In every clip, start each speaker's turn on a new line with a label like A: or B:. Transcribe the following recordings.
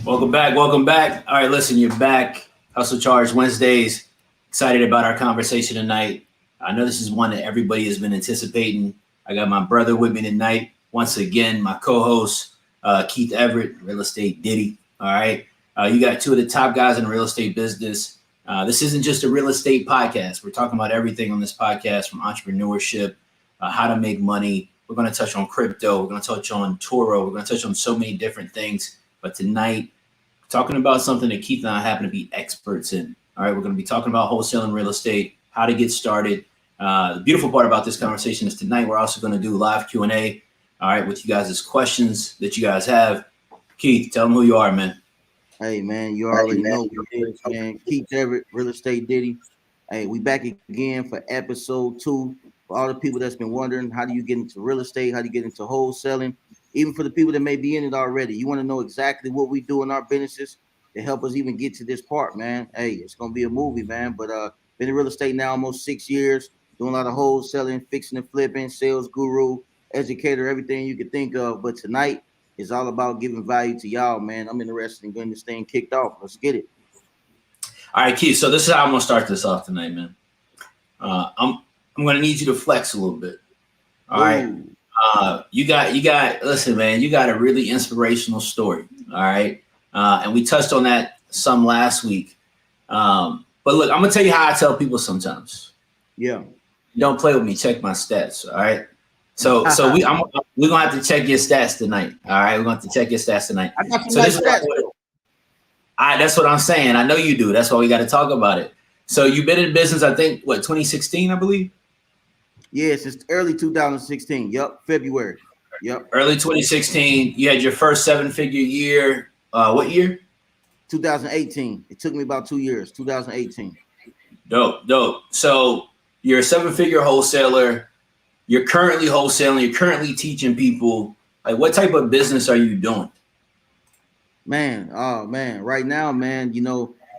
A: Welcome back. Welcome back. All right, listen, you're back. Hustle Charge Wednesdays. Excited about our conversation tonight. I know this is one that everybody has been anticipating. I got my brother with me tonight. Once again, my co-host, Keith Everett, Real Estate Diddy. All right. You got two of the top guys in the real estate business. This isn't just a real estate podcast. We're talking about everything on this podcast, from entrepreneurship, how to make money. We're going to touch on crypto. We're going to touch on Toro. We're going to touch on so many different things. But tonight, talking about something that Keith and I happen to be experts in. All right, we're going to be talking about wholesaling real estate, how to get started. The beautiful part about this conversation is tonight we're also going to do live Q&A. All right, with you guys' questions that you guys have. Keith, tell them who you are, man.
B: Hey, man, you already know what it is, man. Keith Everett, Real Estate Diddy. Hey, we back again for episode 2. For all the people that's been wondering, how do you get into real estate? How do you get into wholesaling? Even for the people that may be in it already, you want to know exactly what we do in our businesses to help us even get to this part, man. Hey, it's going to be a movie, man. But been in real estate now almost 6 years, doing a lot of wholesaling, fixing and flipping, sales guru, educator, everything you can think of. But tonight is all about giving value to y'all, man. I'm interested in getting this thing kicked off. Let's get it.
A: All right, Keith. So this is how I'm going to start this off tonight, man. I'm going to need you to flex a little bit. All right. You got, listen, man, you got a really inspirational story. All right. And we touched on that some last week. But look, I'm going to tell you how I tell people sometimes.
B: Yeah.
A: Don't play with me. Check my stats. All right. So we're going to have to check your stats tonight. All right. We're going to have to check your stats tonight.
B: I got
A: So that's what I'm saying. I know you do. That's why we got to talk about it. So you've been in business, I think, 2016, I believe?
B: Yes, it's early 2016. Yep, February. Yep.
A: Early 2016. You had your first 7-figure year. What year?
B: 2018. It took me about 2 years. 2018.
A: Dope. So you're a 7-figure wholesaler. You're currently wholesaling. You're currently teaching people. Like, what type of business are you doing?
B: Man, right now, man,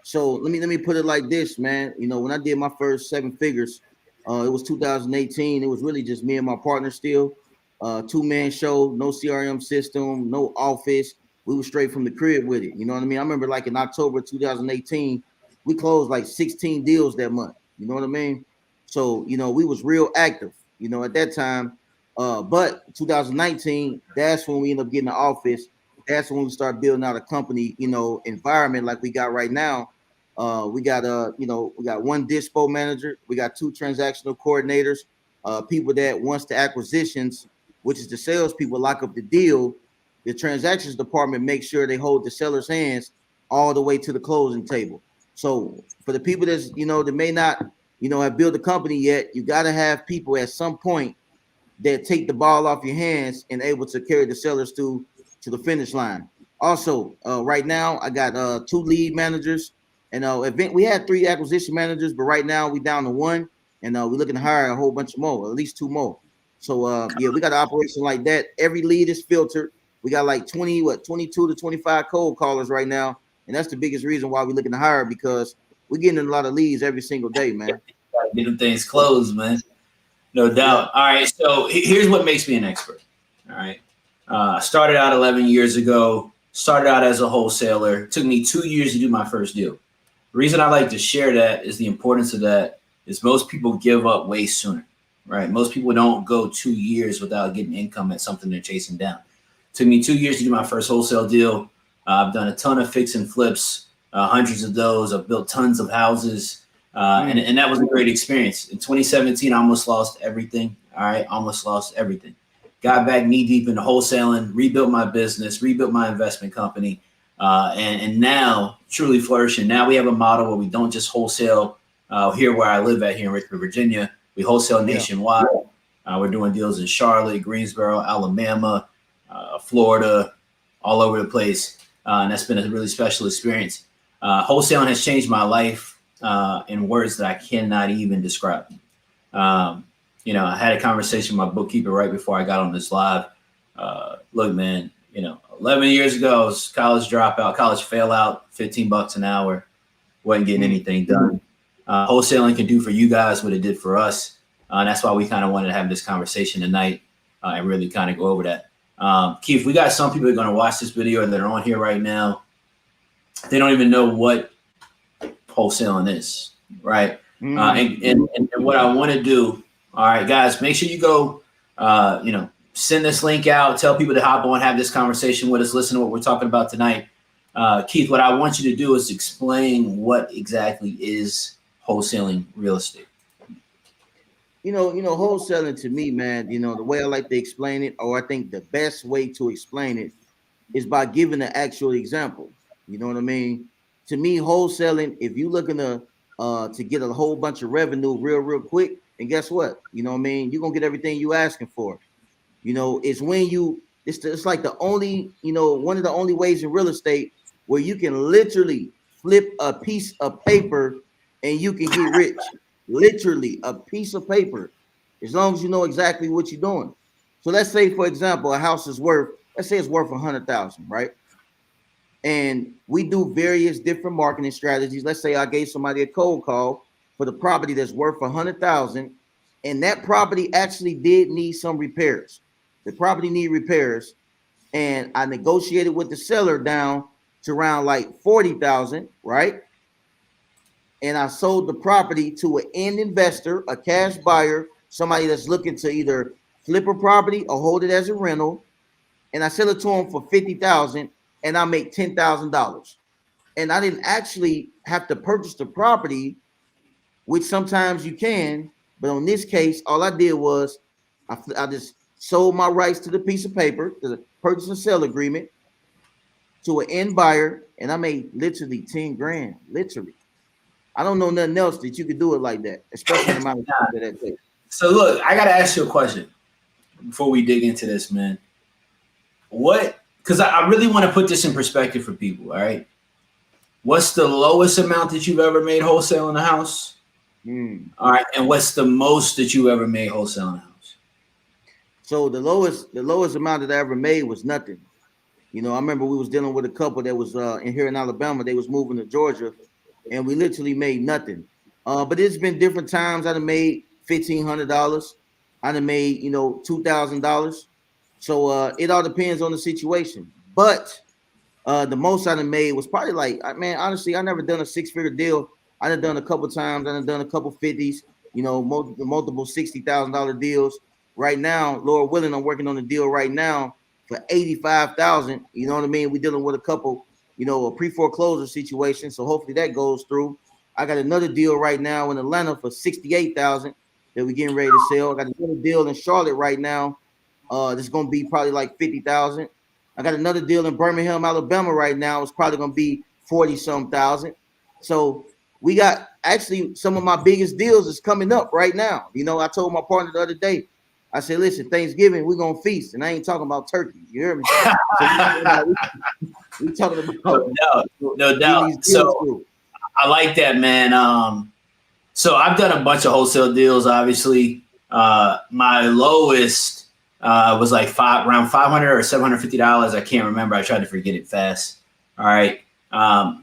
B: so let me put it like this, man. When I did my first 7 figures, it was 2018. It was really just me and my partner still. 2-man show, no CRM system, no office. We were straight from the crib with it. You know what I mean? I remember like in October 2018, we closed like 16 deals that month. You know what I mean? So, we was real active, at that time. But 2019, that's when we ended up getting the office. That's when we start building out a company, environment like we got right now. We got one dispo manager, we got 2 transactional coordinators, people that once the acquisitions, which is the salespeople, lock up the deal, the transactions department makes sure they hold the seller's hands all the way to the closing table. So for the people that's that may not have built a company yet, you got to have people at some point that take the ball off your hands and able to carry the sellers to the finish line. Also, right now I got 2 lead managers. And we had 3 acquisition managers, but right now we down to 1, and we're looking to hire a whole bunch more, at least 2 more. So we got an operation like that. Every lead is filtered. We got like 22 to 25 cold callers right now, and that's the biggest reason why we're looking to hire, because we're getting a lot of leads every single day, man.
A: Get them things closed, man. No doubt. Yeah. All right. So here's what makes me an expert. All right. I started out 11 years ago. Started out as a wholesaler. It took me 2 years to do my first deal. The reason I like to share that is the importance of that is most people give up way sooner, right? Most people don't go 2 years without getting income at something they're chasing down. It took me 2 years to do my first wholesale deal. I've done a ton of fix and flips, hundreds of those. I've built tons of houses, and that was a great experience. In 2017, I almost lost everything. All right, almost lost everything. Got back knee deep into wholesaling, rebuilt my business, rebuilt my investment company. And now truly flourishing. Now we have a model where we don't just wholesale here where I live at here in Richmond, Virginia. We wholesale nationwide. We're doing deals in Charlotte, Greensboro, Alabama, Florida, all over the place. And that's been a really special experience. Wholesaling has changed my life in words that I cannot even describe. I had a conversation with my bookkeeper right before I got on this live. Look, man, 11 years ago, I was college dropout, college fail out, $15 an hour, wasn't getting anything done. Wholesaling can do for you guys what it did for us. And that's why we kind of wanted to have this conversation tonight and really kind of go over that. Keith, we got some people that are going to watch this video that are on here right now. they don't even know what wholesaling is, right? And what I want to do, all right, guys, make sure you go, send this link out, tell people to hop on, have this conversation with us, listen to what we're talking about tonight. Keith, what I want you to do is explain what exactly is wholesaling real estate.
B: Wholesaling to me, man, the way I like to explain it, or I think the best way to explain it is by giving an actual example. You know what I mean? To me, wholesaling, if you're looking to get a whole bunch of revenue real quick, and guess what? You know what I mean? You're gonna get everything you asking for. It's when it's like the only, one of the only ways in real estate where you can literally flip a piece of paper and you can get rich. Literally a piece of paper, as long as you know exactly what you're doing. So let's say, for example, a house is worth, let's say it's worth 100,000, right? And we do various different marketing strategies. Let's say I gave somebody a cold call for the property that's worth 100,000, and that property actually did need some repairs. The property need repairs, and I negotiated with the seller down to around like 40,000, right? And I sold the property to an end investor, a cash buyer, somebody that's looking to either flip a property or hold it as a rental. And I sell it to them for 50,000, and I make $10,000. And I didn't actually have to purchase the property, which sometimes you can. But on this case, all I did was I just sold my rights to the piece of paper, to the purchase and sale agreement, to an end buyer, and I made literally 10 grand, literally. I don't know nothing else that you could do it like that, especially the amount of time that takes.
A: So look, I got to ask you a question before we dig into this, man. Because I really want to put this in perspective for people, all right? What's the lowest amount that you've ever made wholesale in a house? All right, and what's the most that you ever made wholesale in a house?
B: So the lowest amount that I ever made was nothing. I remember we was dealing with a couple that was in here in Alabama. They was moving to Georgia, and we literally made nothing. But it's been different times. I done made $1,500. I done made, $2,000. So it all depends on the situation. But the most I done made was probably like, man, honestly, I never done a 6-figure deal. I done a couple times. I done a couple 50s, multiple $60,000 deals. Right now, Lord willing, I'm working on a deal right now for $85,000. You know what I mean? We're dealing with a couple, a pre-foreclosure situation. So hopefully that goes through. I got another deal right now in Atlanta for $68,000 that we're getting ready to sell. I got another deal in Charlotte right now. That's going to be probably like $50,000. I got another deal in Birmingham, Alabama right now. It's probably going to be 40-some thousand. So we got actually some of my biggest deals is coming up right now. I told my partner the other day, I said, listen, Thanksgiving, we're going to feast. And I ain't talking about turkey. You hear me? So we talking about
A: no doubt. So I like that, man. So I've done a bunch of wholesale deals, obviously. My lowest was like around $500 or $750. I can't remember. I tried to forget it fast. All right.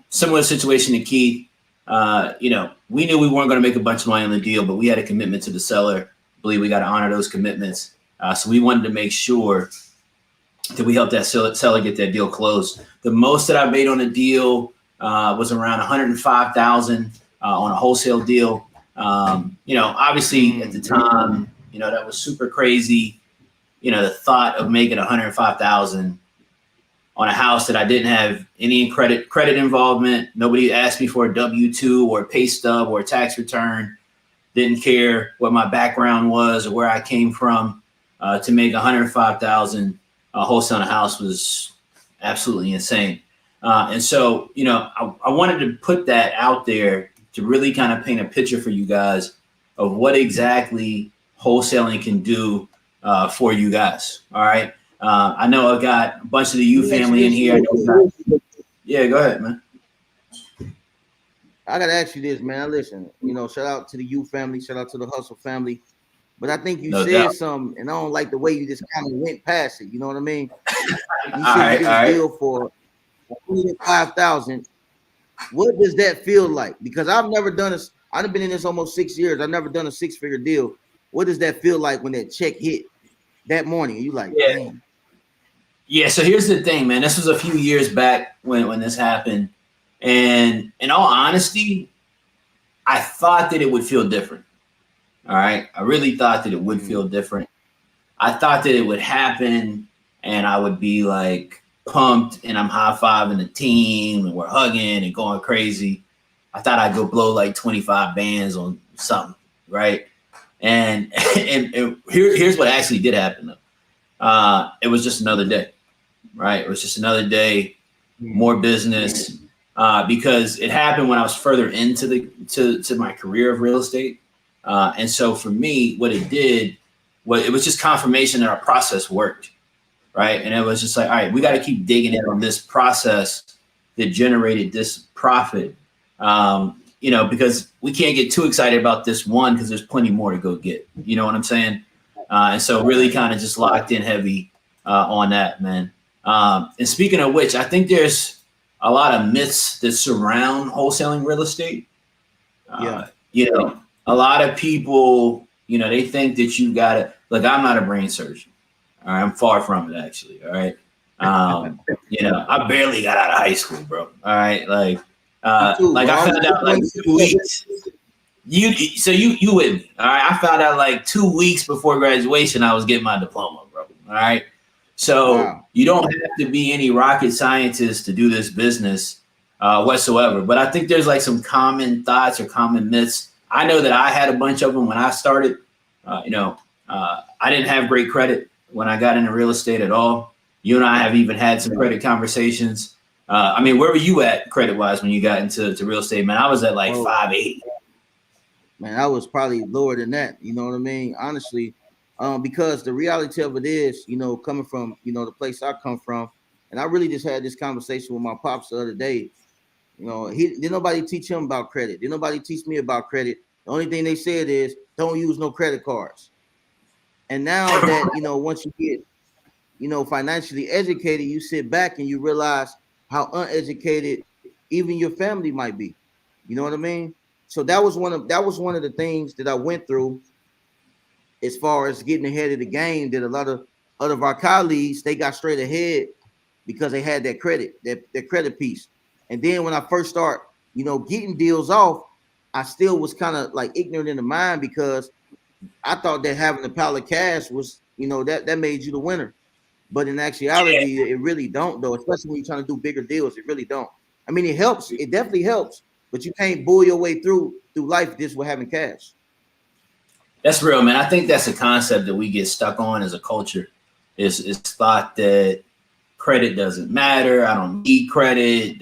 A: Similar situation to Keith. We knew we weren't going to make a bunch of money on the deal, but we had a commitment to the seller. I believe we got to honor those commitments. So we wanted to make sure that we helped that seller get that deal closed. The most that I made on a deal was around $105,000 on a wholesale deal. Obviously at the time, that was super crazy. The thought of making $105,000 on a house that I didn't have any credit involvement. Nobody asked me for a W-2 or a pay stub or a tax return. Didn't care what my background was or where I came from. To make $105,000 wholesale on a house was absolutely insane. And so, I wanted to put that out there to really kind of paint a picture for you guys of what exactly wholesaling can do for you guys. All right. I know I got a bunch of the U family in here. Yeah, go ahead, man.
B: I gotta ask you this, man. Listen, shout out to the U family, shout out to the Hustle family. But I think you said something, and I don't like the way you just kind of went past it. You know what I mean? You said this deal for $5,000. What does that feel like? Because I've never done this. I've been in this almost 6 years. I've never done a 6-figure deal. What does that feel like when that check hit that morning? You like,
A: Yeah. So here's the thing, man. This was a few years back when this happened. And in all honesty, I thought that it would feel different. All right. I really thought that it would feel different. I thought that it would happen and I would be like pumped and I'm high-fiving the team and we're hugging and going crazy. I thought I'd go blow like 25 bands on something, right? And here's what actually did happen though. It was just another day, right? It was just another day, more business, because it happened when I was further into to my career of real estate. And so for me, what it did was it was just confirmation that our process worked, right? And it was just like, all right, we got to keep digging in on this process that generated this profit, because we can't get too excited about this one because there's plenty more to go get. You know what I'm saying? And so really kind of just locked in heavy on that, man. And speaking of which, I think there's a lot of myths that surround wholesaling real estate. A lot of people, they think that you got to, look, I'm not a brain surgeon. All right. I'm far from it, actually. All right. I barely got out of high school, bro. All right. I found out like 2 weeks. You with me. All right. I found out like 2 weeks before graduation, I was getting my diploma, bro. All right. So You don't have to be any rocket scientist to do this business whatsoever. But I think there's like some common thoughts or common myths. I know that I had a bunch of them when I started. I didn't have great credit when I got into real estate at all. You and I have even had some credit conversations. Where were you at credit-wise when you got into real estate, man? I was at like 580.
B: Man, I was probably lower than that. You know what I mean? Honestly, because the reality of it is, coming from, the place I come from, and I really just had this conversation with my pops the other day. Didn't nobody teach him about credit. Didn't nobody teach me about credit. The only thing they said is don't use no credit cards. And now that, once you get, financially educated, you sit back and you realize how uneducated even your family might be. You know what I mean? So that was one of the things that I went through as far as getting ahead of the game, that a lot of our colleagues, they got straight ahead because they had that credit, that credit piece. And then when I first start, getting deals off, I still was kind of like ignorant in the mind because I thought that having a pile of cash was, that made you the winner. But in actuality, it really don't, though, especially when you're trying to do bigger deals. It really don't. I mean, it helps. It definitely helps, but you can't bull your way through life just with having cash.
A: That's real, man. I think that's a concept that we get stuck on as a culture. Is thought that credit doesn't matter. I don't need credit.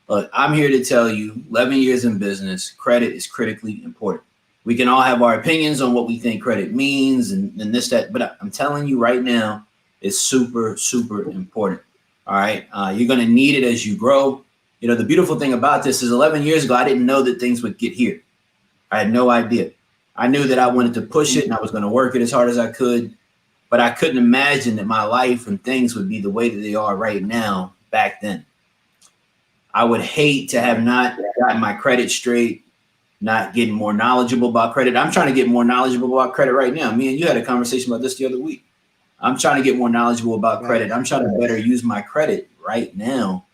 A: Look, I'm here to tell you, 11 years in business, credit is critically important. We can all have our opinions on what we think credit means and this, that, but I'm telling you right now, it's super, super important. All right. You're going to need it as you grow. The beautiful thing about this is 11 years ago, I didn't know that things would get here. I had no idea. I knew that I wanted to push it and I was going to work it as hard as I could, but I couldn't imagine that my life and things would be the way that they are right now back then. I would hate to have not gotten my credit straight, not getting more knowledgeable about credit. I'm trying to get more knowledgeable about credit right now. Me and you had a conversation about this the other week. I'm trying to get more knowledgeable about credit. I'm trying to better use my credit right now.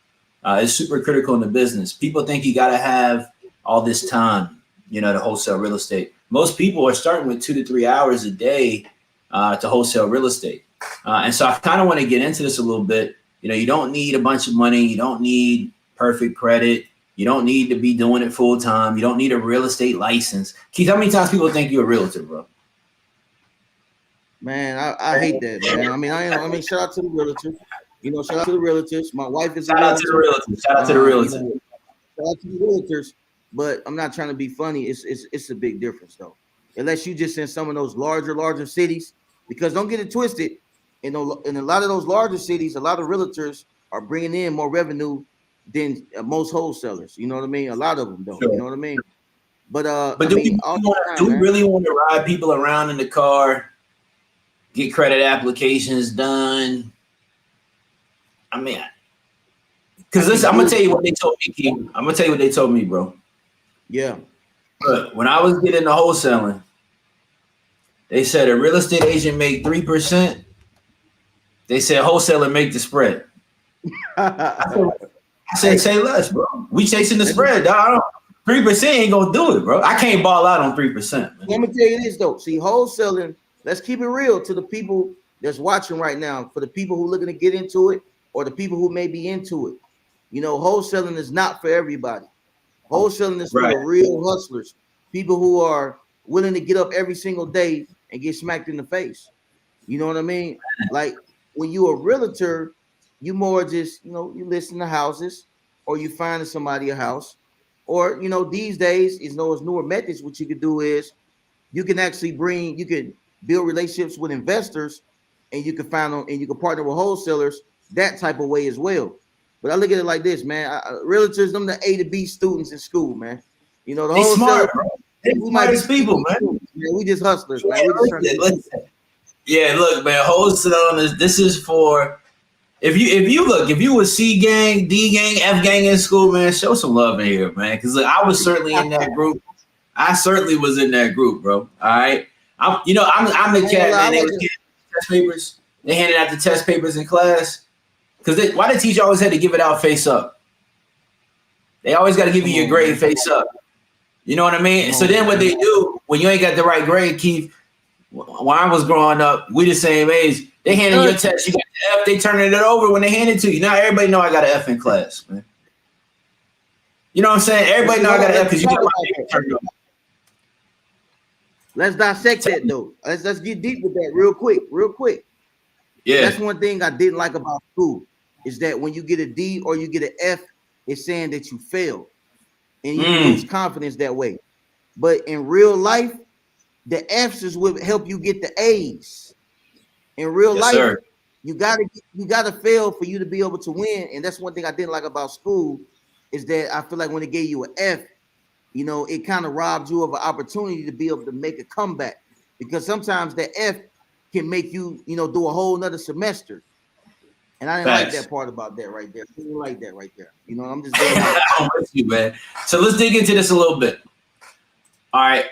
A: It's super critical in the business. People think you got to have all this time, to wholesale real estate. Most people are starting with 2 to 3 hours a day to wholesale real estate. And so I kind of want to get into this a little bit. You don't need a bunch of money. You don't need perfect credit. You don't need to be doing it full time. You don't need a real estate license. Keith, how many times people think you're a realtor, bro?
B: Man, I hate that, man. I mean, shout out to the realtors. Shout out to the realtors. My wife is
A: shout out to the realtors. Shout out to the realtors.
B: Shout out to the realtors. But I'm not trying to be funny. It's a big difference, though. Unless you just in some of those larger cities, because don't get it twisted. In a lot of those larger cities, a lot of realtors are bringing in more revenue than most wholesalers. You know what I mean? A lot of them don't. Sure. You know what I mean? But
A: do we really want to ride people around in the car, get credit applications done? I mean, because listen, I'm gonna tell you what they told me, Keith. I'm gonna tell you what they told me, bro.
B: Yeah.
A: But when I was getting into wholesaling, they said a real estate agent make 3%. They said wholesaler make the spread. I said, say less, bro. We chasing the spread, dog. 3% ain't gonna do it, bro. I can't ball out on 3%.
B: Let me tell you this though. See, wholesaling, let's keep it real to the people that's watching right now, for the people who looking to get into it or the people who may be into it. You know, wholesaling is not for everybody. Wholesaling is for the real hustlers, people who are willing to get up every single day and get smacked in the face. You know what I mean? Like when you a realtor, you more just, you know, you listen to houses or you finding somebody a house. Or, you know, these days, you know, as newer methods, what you could do is you can actually you can build relationships with investors and you can find them and you can partner with wholesalers that type of way as well. But I look at it like this, man. Realtors, them the A to B students in school, man. You know, the wholesalers,
A: they smartest people, man.
B: We just hustlers, man.
A: Yeah, look, man, wholesaling this is for if you was C gang, D gang, F gang in school, man, show some love in here, man. Because I was certainly in that group. I certainly was in that group, bro. All right, I'm the cat, man. They was handing test papers. They handed out the test papers in class. Because why the teacher always had to give it out face up? They always got to give you your grade face up. You know what I mean? So then what they do when you ain't got the right grade, Keith? When I was growing up, we the same age. They handed your test, you got the F. They turning it over when they hand it to you. Now everybody know I got an F in class, man. You know what I'm saying? Everybody know I got an F because you got my name turned over.
B: Let's dissect that though. Let's get deep with that real quick.
A: Yeah,
B: that's one thing I didn't like about school is that when you get a D or you get an F, it's saying that you failed and you lose confidence that way. But in real life, the F's is what help you get the A's. In real life, you gotta fail for you to be able to win. And that's one thing I didn't like about school is that I feel like when it gave you an F, you know, it kind of robbed you of an opportunity to be able to make a comeback because sometimes the F can make you, you know, do a whole nother semester. And I didn't like that part about that right there. I didn't like that right there. You know, I'm just
A: I'm with you, man. So let's dig into this a little bit. All right.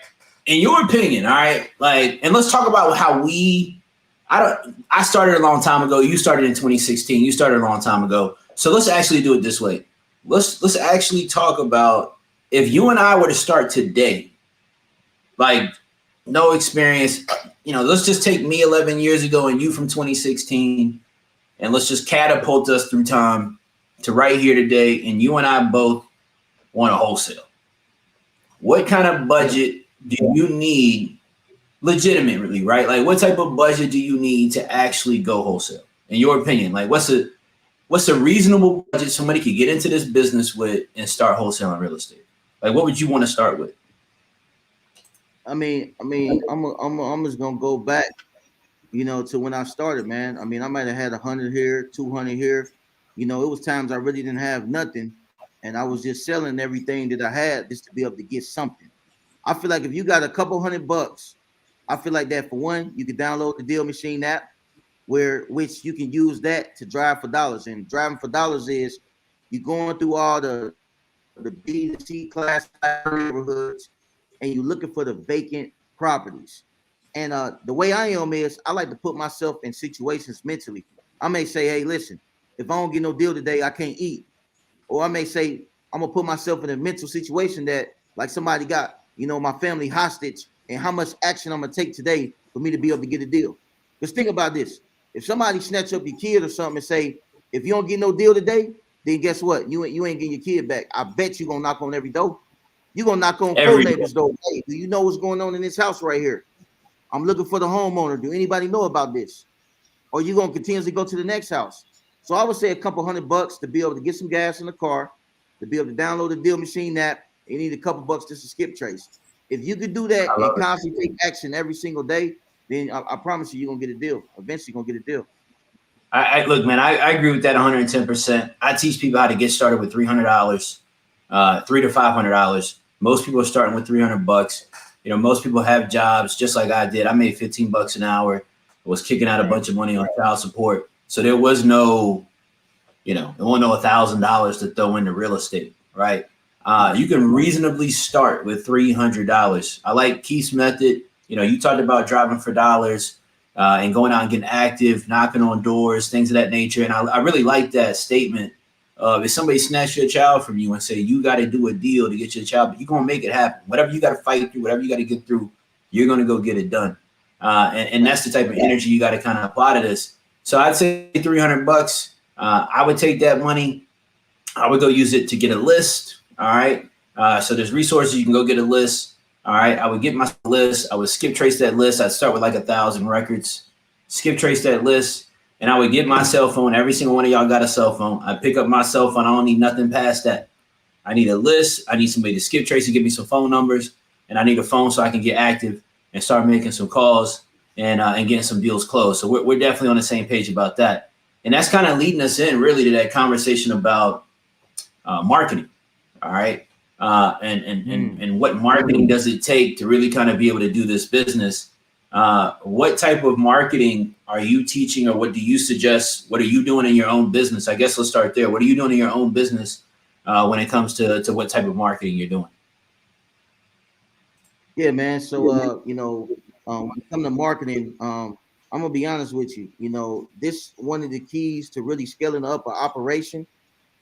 A: In your opinion, all right, like, and let's talk about how I started a long time ago. You started in 2016. You started a long time ago. So let's actually do it this way. Let's actually talk about if you and I were to start today, like no experience, you know, let's just take me 11 years ago and you from 2016, and let's just catapult us through time to right here today. And you and I both want to wholesale. What kind of budget do you need legitimately, right? Like what type of budget do you need to actually go wholesale? In your opinion, like what's a reasonable budget somebody could get into this business with and start wholesaling real estate? Like what would you want to start with?
B: I mean, I'm just gonna go back, you know, to when I started, man. I mean, I might have had 100 here, 200 here. You know, it was times I really didn't have nothing, and I was just selling everything that I had just to be able to get something. I feel like if you got a couple $100, I feel like that for one, you can download the Deal Machine app, which you can use that to drive for dollars. And driving for dollars is you going through all the B to C class neighborhoods, and you're looking for the vacant properties. And the way I am is I like to put myself in situations mentally. I may say, hey, listen, if I don't get no deal today, I can't eat. Or I may say, I'm gonna put myself in a mental situation that like somebody got, you know, my family hostage, and how much action I'm gonna take today for me to be able to get a deal. Because think about this. If somebody snatch up your kid or something and say, if you don't get no deal today, then guess what? You ain't getting your kid back. I bet you gonna knock on every door. You're gonna knock on four neighbors' door. Hey, do you know what's going on in this house right here? I'm looking for the homeowner. Do anybody know about this? Or you gonna continuously go to the next house? So I would say a couple $100 to be able to get some gas in the car, to be able to download the Deal Machine app. You need a couple bucks just to skip trace. If you could do that and constantly take action every single day, then I promise you're gonna get a deal. Eventually, you're gonna get a deal.
A: I look, man. I agree with that 110%. I teach people how to get started with $300, $300 to $500. Most people are starting with $300. You know, most people have jobs just like I did. I made $15 an hour. I was kicking out a bunch of money on child support, so there was no, you know, there wasn't no $1,000 to throw into real estate, right? You can reasonably start with $300. I like Keith's method. You know, you talked about driving for dollars and going out and getting active, knocking on doors, things of that nature. And I really like that statement if somebody snatch your child from you and say you got to do a deal to get your child, but you're gonna make it happen. Whatever you got to fight through, whatever you got to get through, you're gonna go get it done. And that's the type of energy you got to kind of apply to this. So I'd say $300. I would take that money. I would go use it to get a list. All right. So there's resources you can go get a list. All right. I would get my list. I would skip trace that list. I'd start with like 1,000 records, skip trace that list. And I would get my cell phone. Every single one of y'all got a cell phone. I pick up my cell phone. I don't need nothing past that. I need a list. I need somebody to skip trace and give me some phone numbers. And I need a phone so I can get active and start making some calls and getting some deals closed. So we're definitely on the same page about that. And that's kind of leading us in really to that conversation about marketing. All right. And what marketing does it take to really kind of be able to do this business? What type of marketing are you teaching, or what do you suggest? What are you doing in your own business? I guess let's start there. What are you doing in your own business when it comes to what type of marketing you're doing?
B: Yeah, man. So, when it comes to marketing, I'm gonna be honest with you. This one of the keys to really scaling up an operation.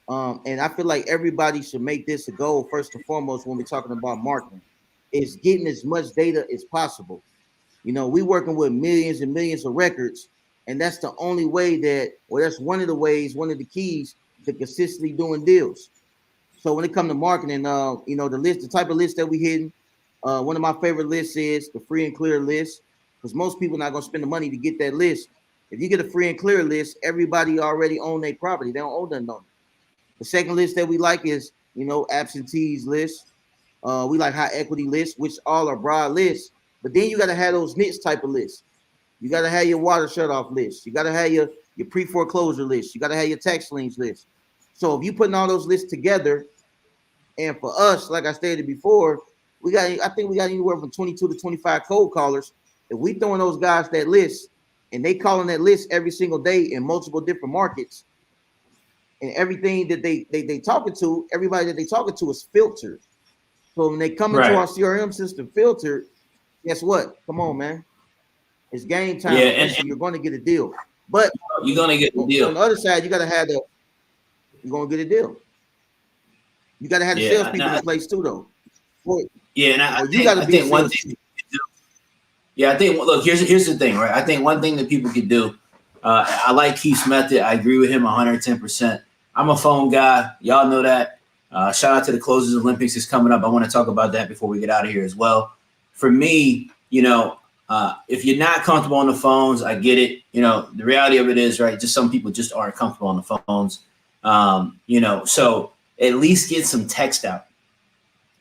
B: And I feel like everybody should make this a goal first and foremost when we're talking about marketing, is getting as much data as possible. We working with millions and millions of records, and that's the only way that's one of the ways, one of the keys to consistently doing deals. So when it comes to marketing, the type of list that we hitting, one of my favorite lists is the free and clear list, because most people not gonna spend the money to get that list. If you get a free and clear list, everybody already own their property. They don't own nothing on it. The second list that we like is, absentees list. We like high equity lists, which all are broad lists. But then you got to have those niche type of lists. You got to have your water shut off list. You got to have your pre-foreclosure list. You got to have your tax liens list. So if you putting all those lists together, and for us, like I stated before, I think we got anywhere from 22 to 25 cold callers. If we throwing those guys that list and they calling that list every single day in multiple different markets, and everything that they talking to, everybody that they talking to is filtered. So when they come into our CRM system filtered, guess what? Come on, man. It's game time. Yeah, and you're going to get a deal. But
A: you're going to get a deal.
B: On the other side, you got to have you're going to get a deal. You got to have the salespeople in place too, though.
A: I think one thing. Yeah, I think, look, here's the thing, right? I think one thing that people could do, I like Keith's method. I agree with him 110%. I'm a phone guy. Y'all know that. Shout out to the Closers Olympics is coming up. I want to talk about that before we get out of here as well. For me, if you're not comfortable on the phones, I get it. The reality of it is, right, just some people just aren't comfortable on the phones. So at least get some text out.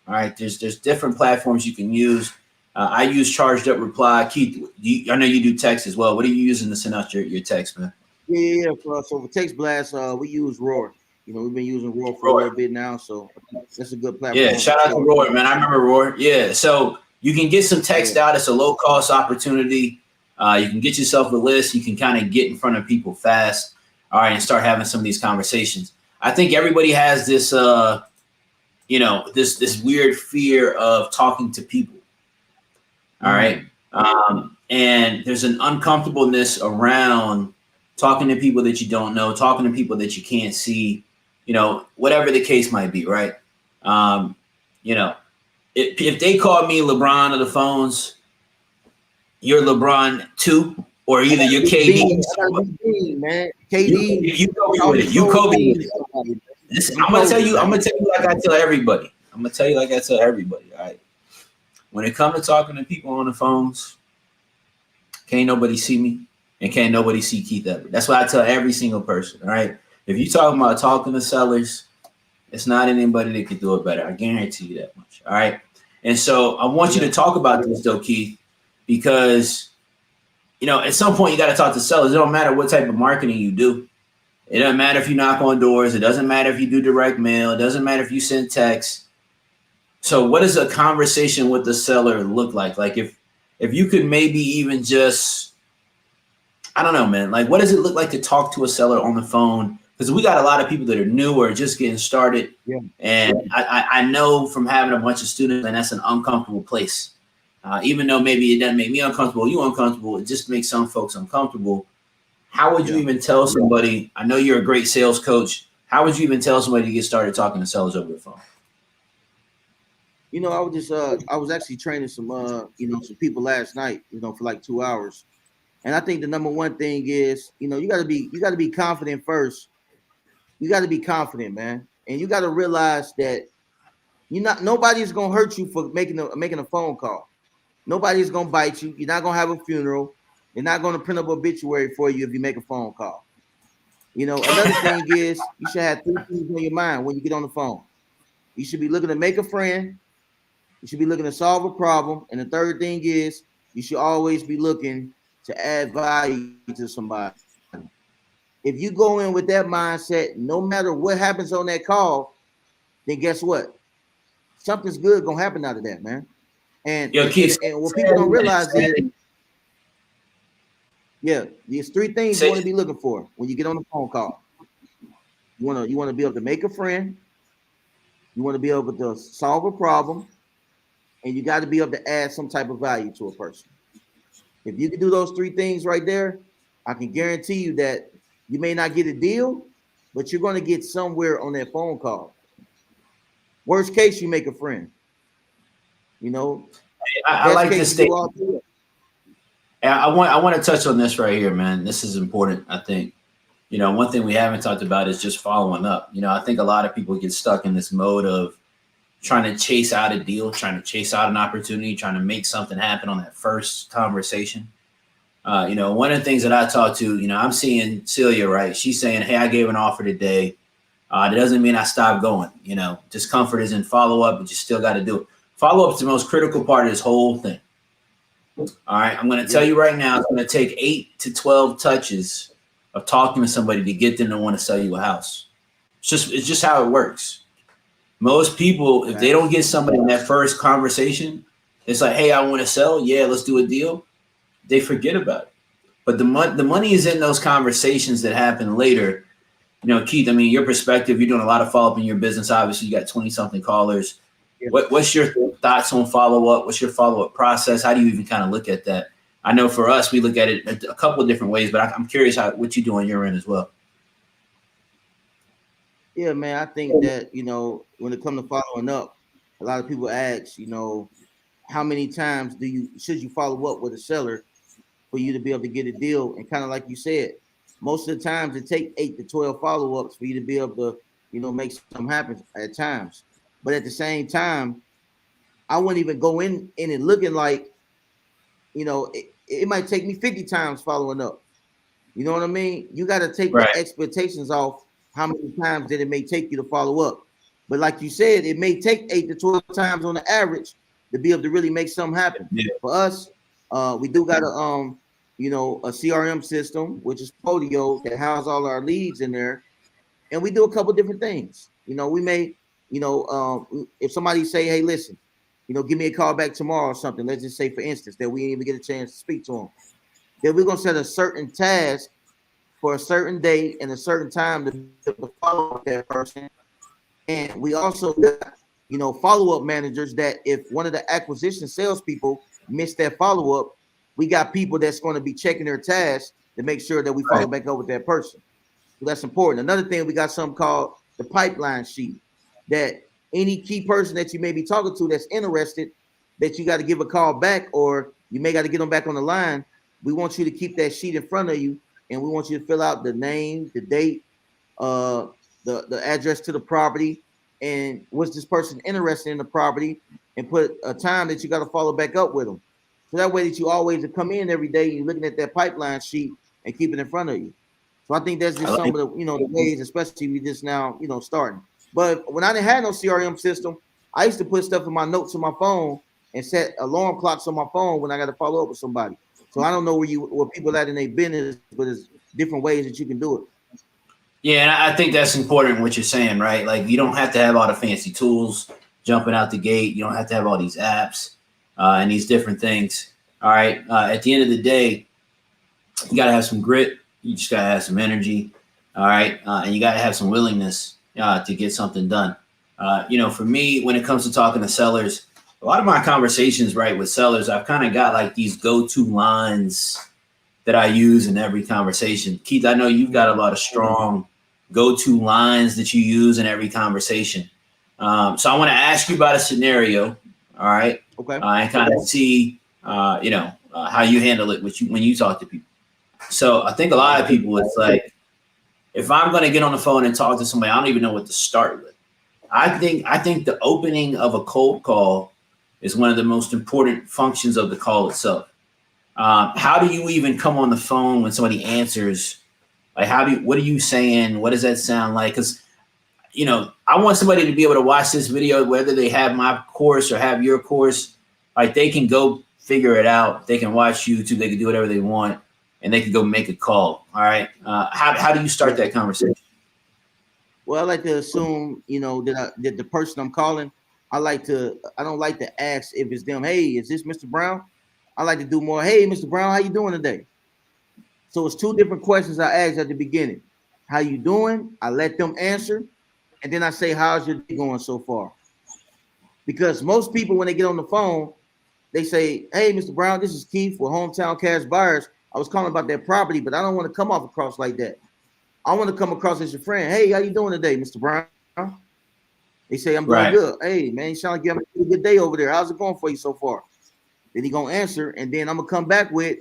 A: All right, there's different platforms you can use. I use Charged Up Reply. Keith, I know you do text as well. What are you using to send out your text, man?
B: Yeah. So for text blast, we use Roar. We've been using Roar for a little bit now, so that's a good platform.
A: Yeah, shout out to Roar, man. I remember Roar. Yeah, so you can get some text out. It's a low-cost opportunity. You can get yourself a list. You can kind of get in front of people fast, all right, and start having some of these conversations. I think everybody has this, this weird fear of talking to people, all right? And there's an uncomfortableness around talking to people that you don't know, talking to people that you can't see, whatever the case might be, right? If they call me LeBron on the phones, you're LeBron too, or either you're KD.
B: Man, KD.
A: You go with it. You Kobe. Listen, I'm gonna tell you like I tell everybody. All right. When it comes to talking to people on the phones, can't nobody see me and can't nobody see Keith Everett. That's what I tell every single person. All right. If you're talking about talking to sellers, it's not anybody that can do it better. I guarantee you that much. All right. And so I want you to talk about this though, Keith, because at some point you got to talk to sellers. It don't matter what type of marketing you do. It doesn't matter if you knock on doors. It doesn't matter if you do direct mail. It doesn't matter if you send text. So what does a conversation with the seller look like? Like if you could maybe even just, I don't know, man, like what does it look like to talk to a seller on the phone? Because we got a lot of people that are new or just getting started. Yeah. And I know from having a bunch of students, and that's an uncomfortable place. Even though maybe it doesn't make me uncomfortable, you uncomfortable, it just makes some folks uncomfortable. How would you even tell somebody, I know you're a great sales coach, How would you even tell somebody to get started talking to sellers over the phone?
B: You know, I was actually training some some people last night, for like 2 hours. And I think the number one thing is, you gotta be confident first. You gotta be confident, man. And you gotta realize that nobody's gonna hurt you for making a phone call. Nobody's gonna bite you. You're not gonna have a funeral. They're not gonna print up an obituary for you if you make a phone call. Another thing is you should have three things on your mind when you get on the phone. You should be looking to make a friend. You should be looking to solve a problem. And the third thing is you should always be looking to add value to somebody. If you go in with that mindset, no matter what happens on that call, then guess what? Something's good gonna happen out of that, man. And,
A: Yo, Keith,
B: and what people don't realize is, these three things you want to be looking for when you get on the phone call. You want to be able to make a friend. You want to be able to solve a problem, and you got to be able to add some type of value to a person. If you can do those three things right there, I can guarantee you that you may not get a deal, but you're going to get somewhere on that phone call. Worst case, you make a friend.
A: I like this statement. I want to touch on this right here, man. This is important. I think, one thing we haven't talked about is just following up. I think a lot of people get stuck in this mode of trying to chase out a deal, trying to chase out an opportunity, trying to make something happen on that first conversation. One of the things that I talk to, I'm seeing Celia, right? She's saying, hey, I gave an offer today. That doesn't mean I stopped going. Discomfort is in follow up, but you still got to do it. Follow up is the most critical part of this whole thing. All right. I'm going to tell you right now, it's going to take 8 to 12 touches of talking to somebody to get them to want to sell you a house. It's just how it works. Most people, if they don't get somebody in that first conversation, it's like, hey, I want to sell. Yeah, let's do a deal. They forget about it. But the money is in those conversations that happen later. Keith, I mean, your perspective, you're doing a lot of follow-up in your business. Obviously, you got 20-something callers. Yeah. What's your thoughts on follow-up? What's your follow-up process? How do you even kind of look at that? I know for us, we look at it a couple of different ways, but I'm curious what you do on your end as well.
B: Yeah, man, I think that, when it comes to following up, a lot of people ask, how many times should you follow up with a seller for you to be able to get a deal? And kind of like you said, most of the times it takes 8 to 12 follow-ups for you to be able to, make something happen at times. But at the same time, I wouldn't even go in it looking like, it might take me 50 times following up. You know what I mean? You got to take the expectations off how many times that it may take you to follow up. But like you said, it may take 8 to 12 times on the average to be able to really make something happen. Yeah. For us, we do got a CRM system, which is Podio, that houses all our leads in there. And we do a couple different things. We may, if somebody say, hey, listen, give me a call back tomorrow or something. Let's just say, for instance, that we didn't even get a chance to speak to them. Then we're going to set a certain task for a certain day and a certain time to follow up that person. And we also got, follow-up managers that if one of the acquisition salespeople missed that follow-up, we got people that's going to be checking their tasks to make sure that we follow back up with that person. So that's important. Another thing, we got something called the pipeline sheet, that any key person that you may be talking to that's interested, that you got to give a call back, or you may got to get them back on the line. We want you to keep that sheet in front of you, and we want you to fill out the name, the date, the address to the property, and was this person interested in the property, and put a time that you got to follow back up with them. So that way that you always come in every day, you're looking at that pipeline sheet and keep it in front of you. So I think that's just some of the, the ways, especially we just now, starting. But when I didn't have no CRM system, I used to put stuff in my notes on my phone and set alarm clocks on my phone when I got to follow up with somebody. So I don't know where people at in their business, but there's different ways that you can do it.
A: Yeah, and I think that's important what you're saying, right? Like, you don't have to have all the fancy tools jumping out the gate. You don't have to have all these apps and these different things. All right. At the end of the day, you got to have some grit. You just got to have some energy. All right. And you got to have some willingness to get something done. For me, when it comes to talking to sellers, a lot of my conversations, right, with sellers, I've kind of got like these go-to lines that I use in every conversation. Keith, I know you've got a lot of strong go-to lines that you use in every conversation. So I want to ask you about a scenario, all right?
B: Okay.
A: And kind of see, how you handle it when you talk to people. So I think a lot of people, it's like, if I'm going to get on the phone and talk to somebody, I don't even know what to start with. I think the opening of a cold call is one of the most important functions of the call itself. How do you even come on the phone when somebody answers? Like, what are you saying? What does that sound like? Because, I want somebody to be able to watch this video, whether they have my course or have your course, like they can go figure it out. They can watch YouTube, they can do whatever they want, and they can go make a call. All right. How do you start that conversation?
B: Well, I like to assume, that the person I'm calling, I don't like to ask if it's them. Hey, is this Mr. Brown? I like to do more. Hey, Mr. Brown, how you doing today? So it's two different questions I ask at the beginning. How you doing? I let them answer. And then I say, how's your day going so far? Because most people, when they get on the phone, they say, hey, Mr. Brown, this is Keith with Hometown Cash Buyers. I was calling about that property, but I don't want to come off across like that. I want to come across as your friend. Hey, how you doing today, Mr. Brown? They say, I'm doing good. Hey, man, you sound like you having a good day over there. How's it going for you so far? Then he going to answer, and then I'm going to come back with,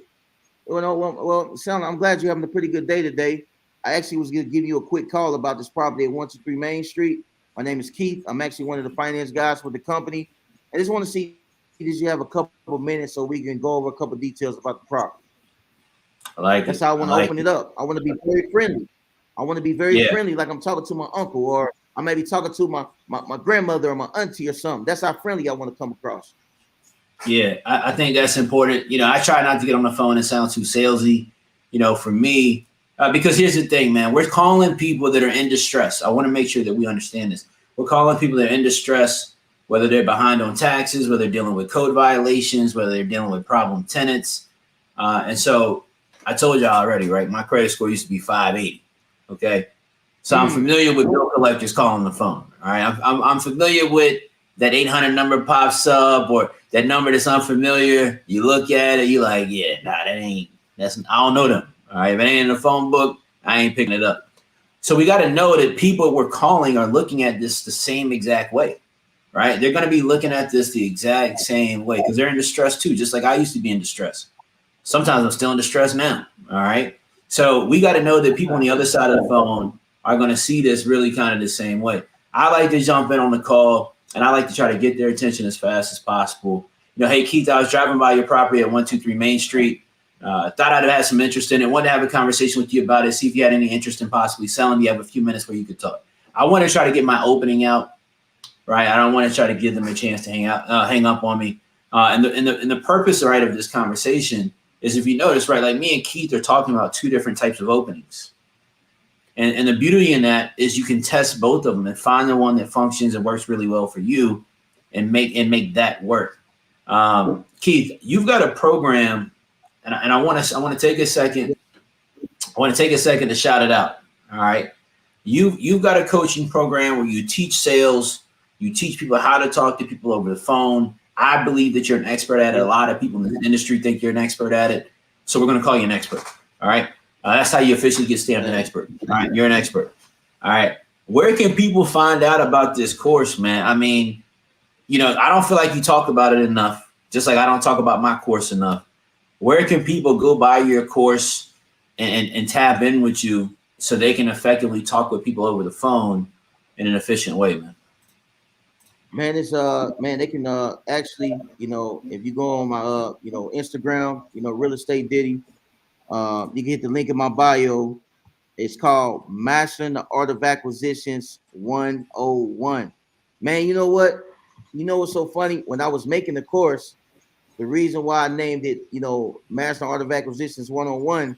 B: I'm glad you're having a pretty good day today. I actually was going to give you a quick call about this property at 123 Main Street. My name is Keith. I'm actually one of the finance guys for the company. I just want to see, does you have a couple of minutes so we can go over a couple of details about the property?
A: I like
B: That's how I want to open it up. I want to be very friendly. I want to be very friendly, like I'm talking to my uncle, or I may be talking to my grandmother or my auntie or something. That's how friendly I want to come across.
A: Yeah, I think that's important. I try not to get on the phone and sound too salesy, for me, because here's the thing, man. We're calling people that are in distress. I want to make sure that we understand this. We're calling people that are in distress, whether they're behind on taxes, whether they're dealing with code violations, whether they're dealing with problem tenants. And so I told y'all already, right? My credit score used to be 580. Okay. So I'm familiar with bill collectors calling the phone. All right. I'm familiar with that 800 number pops up, or that number that's unfamiliar. You look at it, you're like, yeah, nah, I don't know them. All right. If it ain't in the phone book, I ain't picking it up. So we got to know that people we're calling are looking at this the same exact way, right? They're going to be looking at this the exact same way because they're in distress too, just like I used to be in distress. Sometimes I'm still in distress now. All right. So we got to know that people on the other side of the phone are going to see this really kind of the same way. I like to jump in on the call, and I like to try to get their attention as fast as possible. Hey, Keith, I was driving by your property at 123 Main Street. Thought I'd have had some interest in it. Wanted to have a conversation with you about it, see if you had any interest in possibly selling. You have a few minutes where you could talk. I want to try to get my opening out, right? I don't want to try to give them a chance to hang up on me. And the purpose, right, of this conversation is, if you notice, right, like me and Keith are talking about two different types of openings. And the beauty in that is you can test both of them and find the one that functions and works really well for you and make that work. Keith, you've got a program, and I want to take a second. I want to take a second to shout it out. All right. You've got a coaching program where you teach sales, you teach people how to talk to people over the phone. I believe that you're an expert at it. A lot of people in the industry think you're an expert at it. So we're going to call you an expert. All right. That's how you officially get stamped an expert. All right. You're an expert. All right. Where can people find out about this course, man? I mean, I don't feel like you talk about it enough, just like I don't talk about my course enough. Where can people go buy your course and tap in with you so they can effectively talk with people over the phone in an efficient way, man?
B: Man, they can actually, if you go on my Instagram, Real Estate Diddy, you can hit the link in my bio. It's called Mastering the Art of Acquisitions 101. Man, you know what? You know what's so funny? When I was making the course, the reason why I named it, Mastering the Art of Acquisitions 101,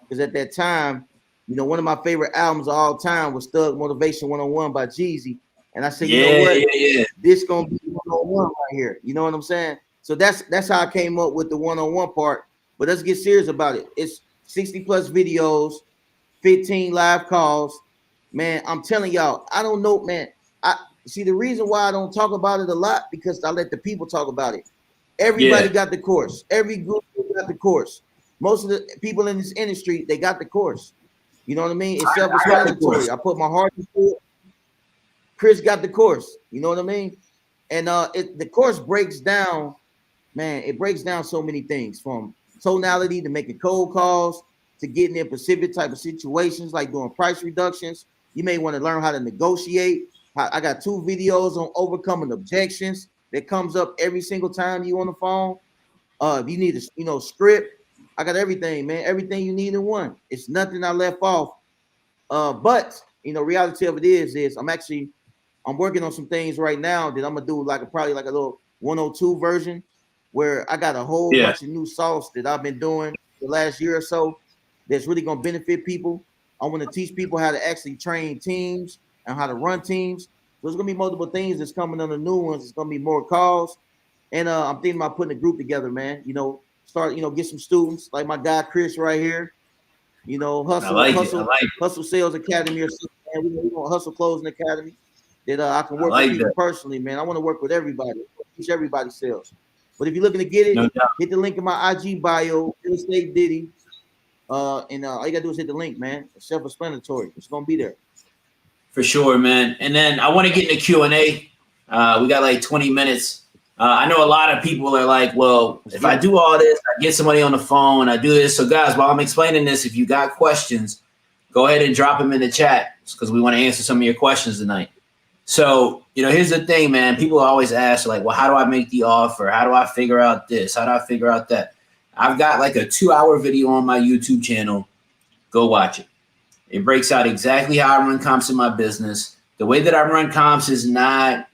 B: because at that time, one of my favorite albums of all time was Thug Motivation 101 by Jeezy. And I said, this gonna be 101 right here. You know what I'm saying? So that's how I came up with the 101 part. But let's get serious about it. It's 60 plus videos, 15 live calls. Man, I'm telling y'all, I don't know, man. I see the reason why I don't talk about it a lot, because I let the people talk about it. Everybody got the course. Every group got the course. Most of the people in this industry, they got the course. You know what I mean? It's self-explanatory. I put my heart into it. Chris got the course. You know what I mean? And the course breaks down, man. It breaks down so many things, from tonality to making cold calls to getting in specific type of situations like doing price reductions. You may want to learn how to negotiate. I got 2 videos on overcoming objections that comes up every single time you on the phone. If you need a script, I got everything, man. Everything you need in one. It's nothing I left off. But reality of it is I'm working on some things right now that I'm gonna do probably like a little 102 version, where I got a whole bunch of new sauce that I've been doing the last year or so that's really gonna benefit people. I want to teach people how to actually train teams and how to run teams. There's gonna be multiple things that's coming on the new ones. It's gonna be more calls, and I'm thinking about putting a group together, man. Start get some students like my guy Chris right here. Hustle Sales Academy or something. Man. We want Hustle Closing Academy that I can work with people personally, man. I want to work with everybody, teach everybody sales. But if you're looking to get it, hit the link in my IG bio, Real Estate Diddy. And all you gotta do is hit the link, man. It's self-explanatory. It's gonna be there.
A: For sure, man. And then I want to get into Q&A. We got like 20 minutes. I know a lot of people are like, well, if I do all this, I get somebody on the phone, I do this. So guys, while I'm explaining this, if you got questions, go ahead and drop them in the chat, because we want to answer some of your questions tonight. So, here's the thing, man. People always ask, like, well, how do I make the offer? How do I figure out this? How do I figure out that? I've got like a 2-hour video on my YouTube channel. Go watch it. It breaks out exactly how I run comps in my business. The way that I run comps is not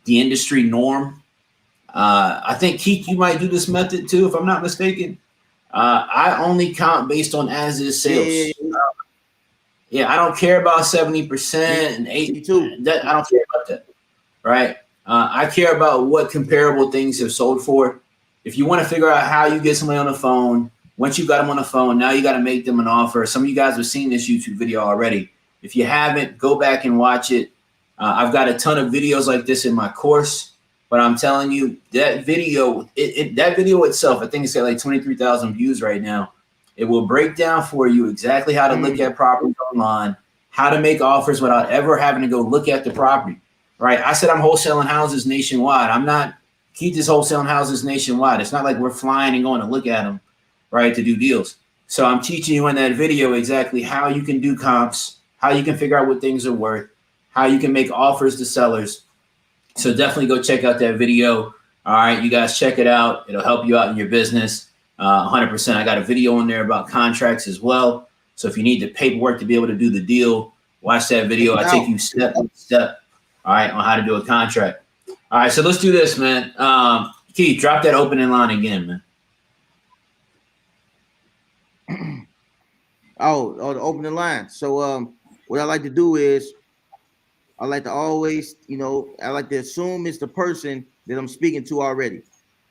A: the industry norm. I think, Keith, you might do this method too, if I'm not mistaken. I only comp based on as-is sales. Yeah, I don't care about 70% and 82. I don't care about that, right? I care about what comparable things have sold for. If you want to figure out how you get somebody on the phone, once you got them on the phone, now you got to make them an offer. Some of you guys have seen this YouTube video already. If you haven't, go back and watch it. I've got a ton of videos like this in my course. But I'm telling you, that video, that video itself, I think it's got like 23,000 views right now. It will break down for you exactly how to look at properties online, how to make offers without ever having to go look at the property, right? I said I'm wholesaling houses nationwide. I'm not, Keith is wholesaling houses nationwide. It's not like we're flying and going to look at them, right, to do deals. So I'm teaching you in that video exactly how you can do comps, how you can figure out what things are worth, how you can make offers to sellers. So definitely go check out that video. All right, you guys check it out. It'll help you out in your business 100%. I got a video on there about contracts as well. So if you need the paperwork to be able to do the deal, watch that video. I take you step by step, all right, on how to do a contract. All right, so let's do this, man. Keith, drop that opening line again,
B: man. The opening line. So what I like to do is, I like to always, I like to assume it's the person that I'm speaking to already.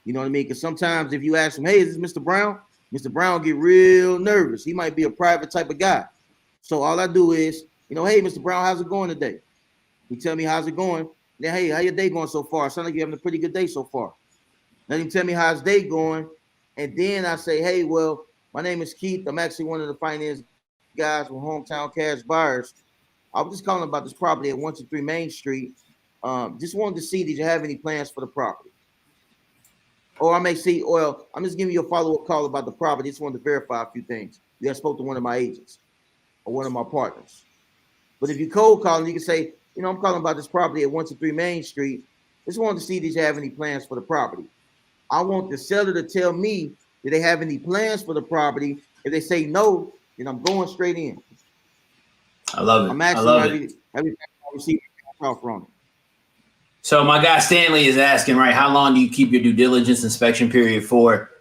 B: You know what I mean? Because sometimes if you ask him, hey, is this Mr. Brown? Mr. Brown get real nervous. He might be a private type of guy. So all I do is, hey, Mr. Brown, how's it going today? He tell me how's it going. Then, hey, how your day going so far? Sounds like you're having a pretty good day so far. Let him tell me how's his day going. And then I say, hey, well, my name is Keith. I'm actually one of the finance guys with Hometown Cash Buyers. I was just calling about this property at 123 Main Street. Just wanted to see, did you have any plans for the property? Or I may see, well, I'm just giving you a follow-up call about the property. Just wanted to verify a few things. You have spoke to one of my agents or one of my partners. But if you cold call, you can say, I'm calling about this property at 123 Main Street. Just wanted to see, did you have any plans for the property? I want the seller to tell me, do they have any plans for the property? If they say no, then I'm going straight in.
A: I love it.
B: I'm actually everything I receive from it.
A: So my guy Stanley is asking, right, how long do you keep your due diligence inspection period for?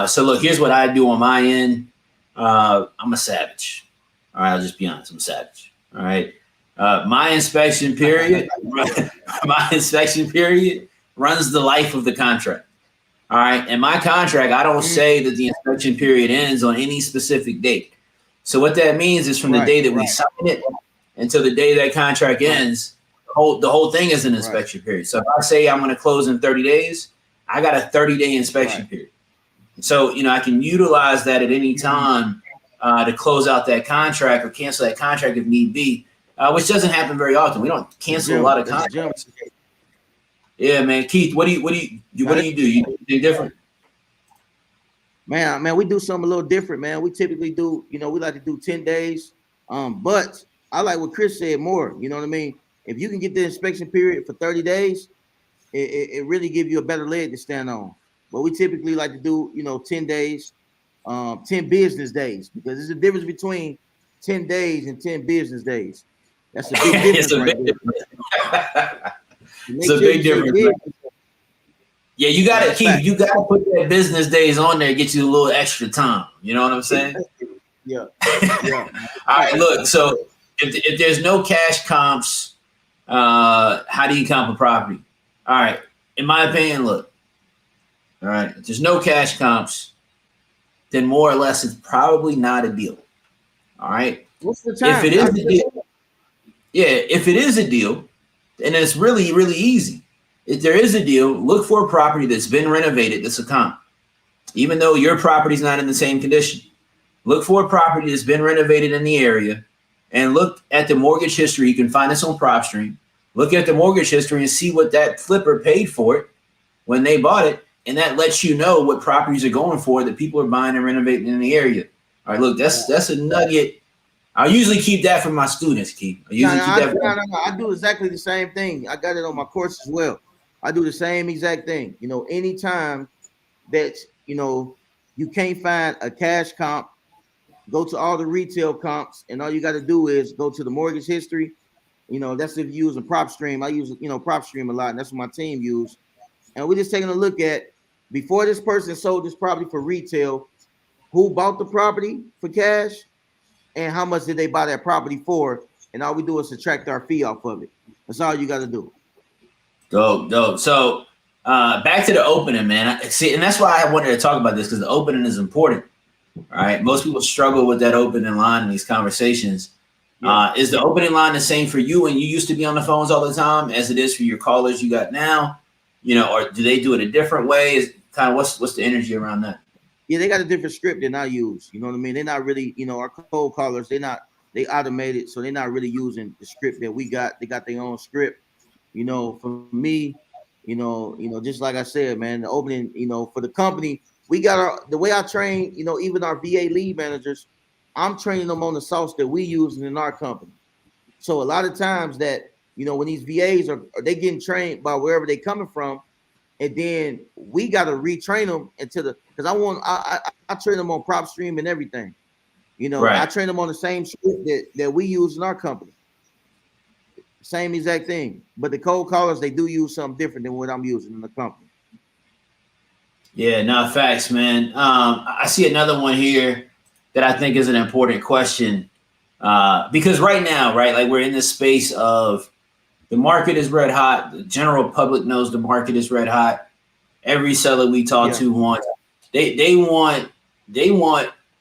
A: So look, here's what I do on my end. I'm a savage. All right, I'll just be honest. I'm a savage. All right. My inspection period runs the life of the contract. All right. And my contract, I don't say that the inspection period ends on any specific date. So what that means is from the day that we sign it until the day that contract ends, the whole thing is an inspection period. So if I say I'm going to close in 30 days, I got a 30-day inspection period. So, I can utilize that at any time to close out that contract or cancel that contract if need be, which doesn't happen very often. We don't cancel a lot of contracts. Yeah, man. Keith, what do you do? You do anything different?
B: Man, we do something a little different, man. We typically do, we like to do 10 days. But I like what Chris said more. You know what I mean? If you can get the inspection period for 30 days, it really gives you a better leg to stand on. But we typically like to do, 10 days, 10 business days, because there's a difference between 10 days and 10 business days. That's a big difference right there.
A: It's a big difference. Yeah, you got to keep. You got to put that business days on there, get you a little extra time. You know what I'm saying?
B: Yeah.
A: All right. Look. So if there's no cash comps, how do you comp a property? All right. In my opinion, look. All right. If there's no cash comps, then more or less it's probably not a deal. All right.
B: What's the time?
A: If it is a deal, if it is a deal, and it's really, really easy. If there is a deal, look for a property that's been renovated that's a comp. Even though your property's not in the same condition, look for a property that's been renovated in the area and look at the mortgage history. You can find this on PropStream. Look at the mortgage history and see what that flipper paid for it when they bought it. And that lets you know what properties are going for that people are buying and renovating in the area. All right, look, that's a nugget. I usually keep that for my students, Keith.
B: I do exactly the same thing. I got it on my course as well. I do the same exact thing. Anytime that, you can't find a cash comp, go to all the retail comps, and all you got to do is go to the mortgage history. That's if you're using PropStream. I use, PropStream a lot, and that's what my team use. And we're just taking a look at, before this person sold this property for retail, who bought the property for cash, and how much did they buy that property for? And all we do is subtract our fee off of it. That's all you got to do.
A: Dope. So back to the opening, man. See, and that's why I wanted to talk about this, because the opening is important. All right. Most people struggle with that opening line in these conversations. Is the opening line the same for you and you used to be on the phones all the time as it is for your callers you got now? Or do they do it a different way? Is kind of what's the energy around that?
B: Yeah, they got a different script than I use. You know what I mean? They're not really, our cold callers, they automated, so they're not really using the script that we got. They got their own script. For me, just like I said, man, the opening, for the company, we got the way I train, even our VA lead managers, I'm training them on the sauce that we use in our company. So a lot of times that, when these VAs are they getting trained by wherever they coming from, and then we got to retrain them because I train them on PropStream and everything. Right. I train them on the same script that we use in our company. Same exact thing. But the cold callers, they do use something different than what I'm using in the company.
A: Yeah, no, facts, man. I see another one here that I think is an important question. Because right now, right, like we're in this space of the market is red hot. The general public knows the market is red hot. Every seller we talk to wants, they want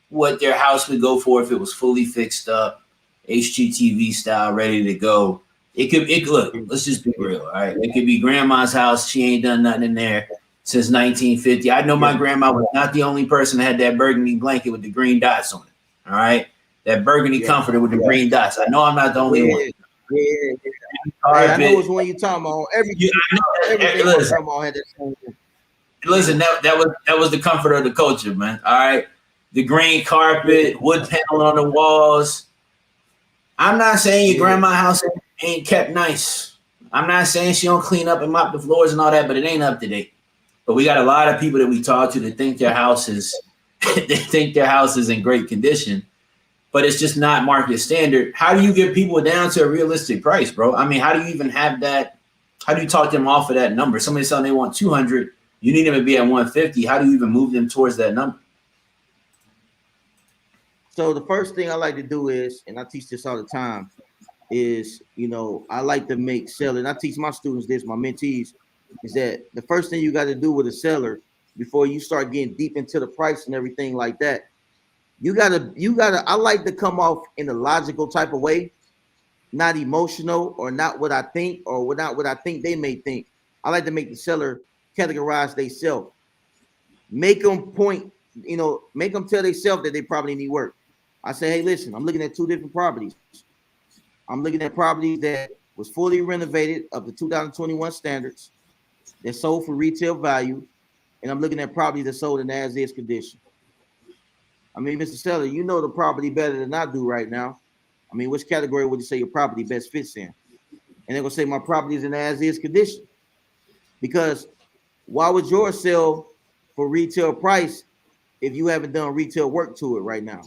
A: what their house would go for if it was fully fixed up, HGTV style, ready to go. Look, let's just be real, all right? It could be grandma's house. She ain't done nothing in there since 1950. I know my grandma was not the only person that had that burgundy blanket with the green dots on it, all right? That burgundy comforter with the green dots. I know I'm not the only one.
B: Yeah. I know it's one you're talking about. Everything had that same thing.
A: Listen, that was the comfort of the culture, man. All right. The green carpet, wood panel on the walls. I'm not saying your grandma's house ain't kept nice. I'm not saying she don't clean up and mop the floors and all that, but it ain't up to date. But we got a lot of people that we talk to that think their house is in great condition, but it's just not market standard. How do you get people down to a realistic price, bro? I mean, how do you even have that? How do you talk them off of that number? Somebody's saying they want 200. You need them to be at 150. How do you even move them towards that number?
B: So the first thing I like to do is, and I teach this all the time, is, I like to make selling. I teach my students this, my mentees, is that the first thing you got to do with a seller before you start getting deep into the price and everything like that, you gotta, I like to come off in a logical type of way, not emotional or not what I think or not what I think they may think. I like to make the seller categorize themselves, make them point, make them tell themselves that they probably need work. I say, hey, listen, I'm looking at two different properties. I'm looking at properties that was fully renovated of the 2021 standards that sold for retail value, and I'm looking at properties that sold in as-is condition. I mean, Mr. Seller, you know the property better than I do right now. I mean, which category would you say your property best fits in? And they're gonna say my property is in as-is condition. Because why would yours sell for retail price if you haven't done retail work to it right now?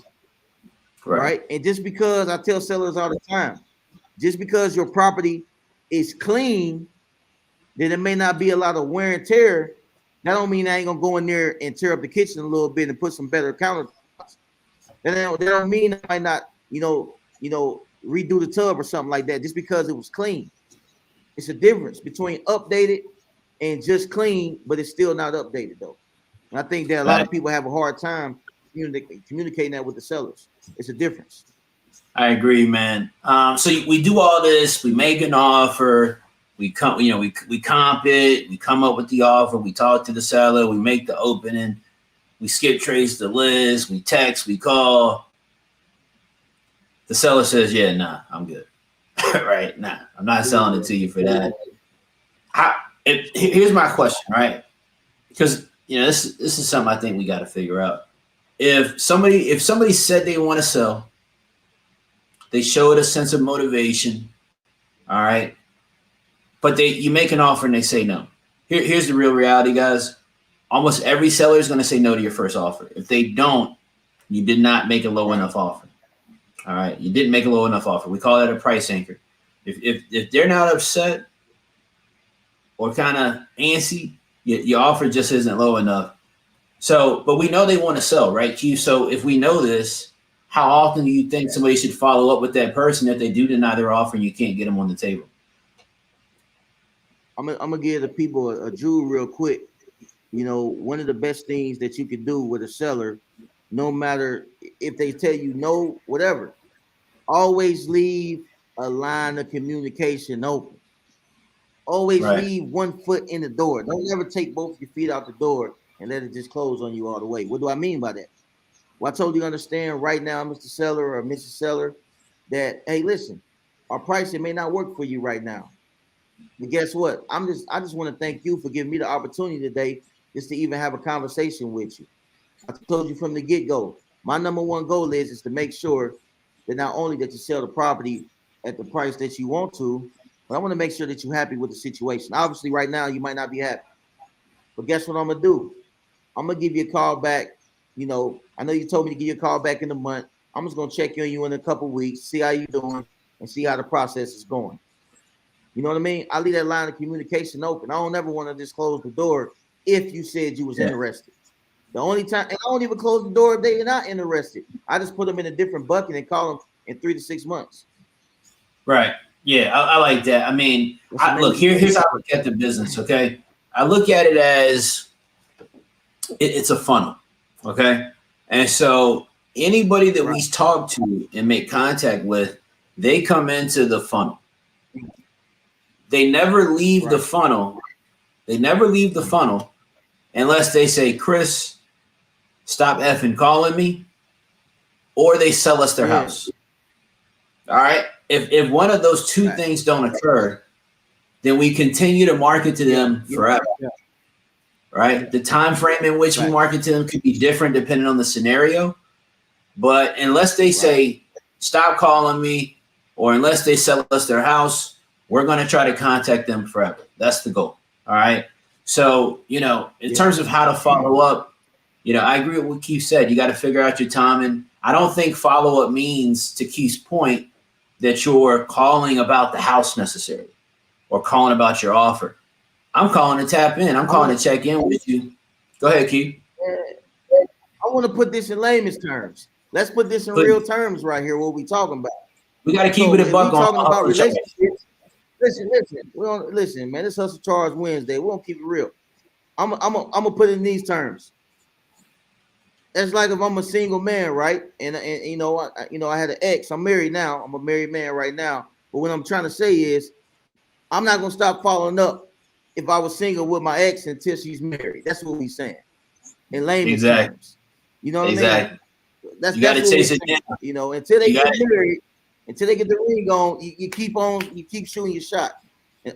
B: Right? And just because I tell sellers all the time, just because your property is clean, then it may not be a lot of wear and tear. That don't mean I ain't gonna go in there and tear up the kitchen a little bit and put some better countertops. That don't mean I might not, redo the tub or something like that just because it was clean. It's a difference between updated and just clean, but it's still not updated though. And I think that a lot of people have a hard time communicating that with the sellers. It's a difference.
A: I agree, man. So we do all this. We make an offer. We comp it. We come up with the offer. We talk to the seller. We make the opening. We skip trace the list. We text. We call. The seller says, "Yeah, nah, I'm good." Right? Nah, I'm not selling it to you for that. Here's my question, right? Because this is something I think we got to figure out. If somebody said they want to sell, they showed a sense of motivation, all right, but you make an offer and they say no. Here's the real reality, guys. Almost every seller is going to say no to your first offer. If they don't, you did not make a low enough offer. All right, you didn't make a low enough offer. We call that a price anchor. If they're not upset or kind of antsy, your offer just isn't low enough. So, but we know they want to sell, right, Q? So if we know this, how often do you think somebody should follow up with that person if they do deny their offer and you can't get them on the table?
B: I'm gonna give the people a jewel real quick. One of the best things that you can do with a seller, no matter if they tell you no, whatever, always leave a line of communication open. Always leave one foot in the door. Don't ever take both your feet out the door and let it just close on you all the way. What do I mean by that? Well, I told you understand right now, Mr. Seller or Mrs. Seller, that, hey, listen, our pricing may not work for you right now. But guess what? I just want to thank you for giving me the opportunity today just to even have a conversation with you. I told you from the get-go, my number one goal is to make sure that not only that you sell the property at the price that you want to, but I want to make sure that you're happy with the situation. Obviously, right now, you might not be happy. But guess what I'm going to do? I'm going to give you a call back. I know you told me to give you a call back in a month. I'm just going to check on you in a couple of weeks, see how you're doing, and see how the process is going. You know what I mean? I leave that line of communication open. I don't ever want to just close the door if you said you was interested. The only time, and I don't even close the door if they're not interested. I just put them in a different bucket and call them in 3 to 6 months.
A: Right. Yeah, I like that. I mean, look, here's how I look at the business, okay? I look at it as it's a funnel, okay? And so anybody that we talk to and make contact with, they come into the funnel. They never leave the funnel. They never leave the funnel unless they say, Chris, stop effing calling me, or they sell us their house. All right? If one of those two things don't occur, then we continue to market to them forever. Right? The time frame in which we market to them could be different depending on the scenario. But unless they say, stop calling me, or unless they sell us their house, we're going to try to contact them forever. That's the goal. All right. So, in terms of how to follow up, I agree with what Keith said. You got to figure out your timing. I don't think follow up means, to Keith's point, that you're calling about the house necessarily or calling about your offer. I'm calling to tap in. I'm calling to check in with you. Go ahead, Keith.
B: I want to put this in layman's terms. Let's put this in real terms right here. What we talking about?
A: We got to keep it a buck on.
B: Talking about relationships. Listen, man. This Hustle Charge Wednesday. We don't keep it real. I'm gonna put it in these terms. That's like if I'm a single man, right? And I had an ex. I'm married now. I'm a married man right now. But what I'm trying to say is, I'm not gonna stop following up if I was single with my ex until she's married. That's what we're saying in layman's terms. You know what I mean? That's
A: you got to
B: what
A: chase
B: we're
A: it
B: saying.
A: down.
B: You know, until they
A: You
B: get
A: got it.
B: married, until they get the ring on, you keep shooting your shot,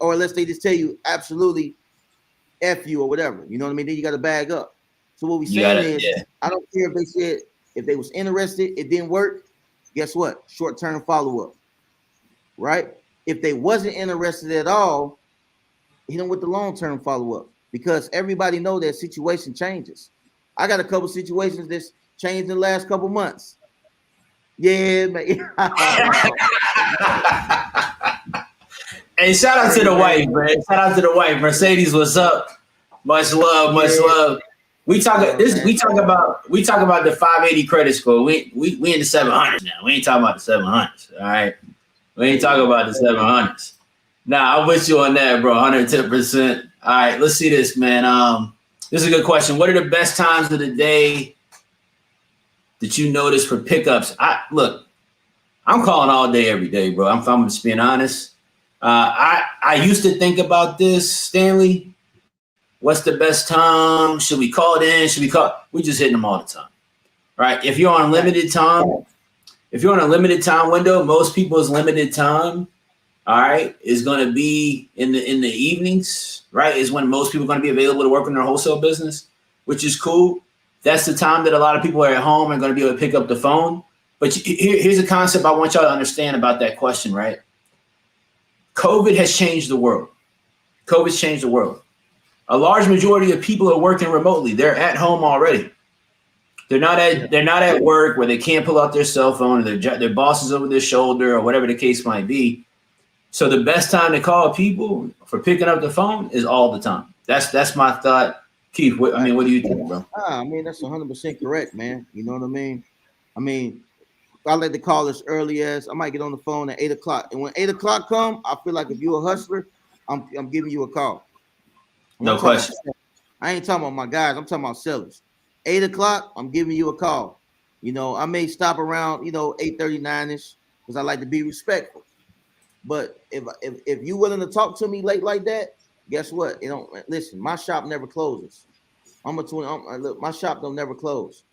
B: or unless they just tell you absolutely F you or whatever. You know what I mean? Then you got to bag up. So what we're
A: You got
B: saying
A: it.
B: is,
A: Yeah.
B: I don't care if they said if they was interested, it didn't work. Guess what? Short-term follow-up, right? If they wasn't interested at all, hit them with the long-term follow-up because everybody know that situation changes. I got a couple situations that's changed in the last couple months. Yeah, man.
A: Hey, shout out to the wife, man. Shout out to the wife. Mercedes, what's up? Much love, much love. We talk this. We talk about the 580 credit score. We in the 700s now. We ain't talking about the 700s. All right, we ain't talking about the 700s. Nah, I'm with you on that, bro. 110%. All right, let's see this, man. This is a good question. What are the best times of the day that you notice for pickups? I'm calling all day, every day, bro. I'm just being honest. I used to think about this, Stanley. What's the best time? Should we call it in? We just hitting them all the time, right? If you're on limited time, window, most people's limited time, all right, is going to be in the evenings, right? Is when most people are going to be available to work in their wholesale business, which is cool. That's the time that a lot of people are at home and going to be able to pick up the phone. But here's a concept I want y'all to understand about that question, right? COVID has changed the world. COVID's changed the world. A large majority of people are working remotely. They're at home already. They're not at work where they can't pull out their cell phone or their boss is over their shoulder or whatever the case might be. So the best time to call people for picking up the phone is all the time. That's my thought. Keith, what do you think, bro?
B: I mean, that's 100% correct, man. You know what I mean? I like to call as early as I might get on the phone at 8 o'clock. And when 8 o'clock come, I feel like if you're a hustler, I'm giving you a call.
A: No question.
B: I ain't talking about my guys. I'm talking about sellers. 8 o'clock, I'm giving you a call. You know, I may stop around, 8:39ish because I like to be respectful. But if you willing to talk to me late like that, guess what? Listen. My shop never closes. Look, my shop don't never close.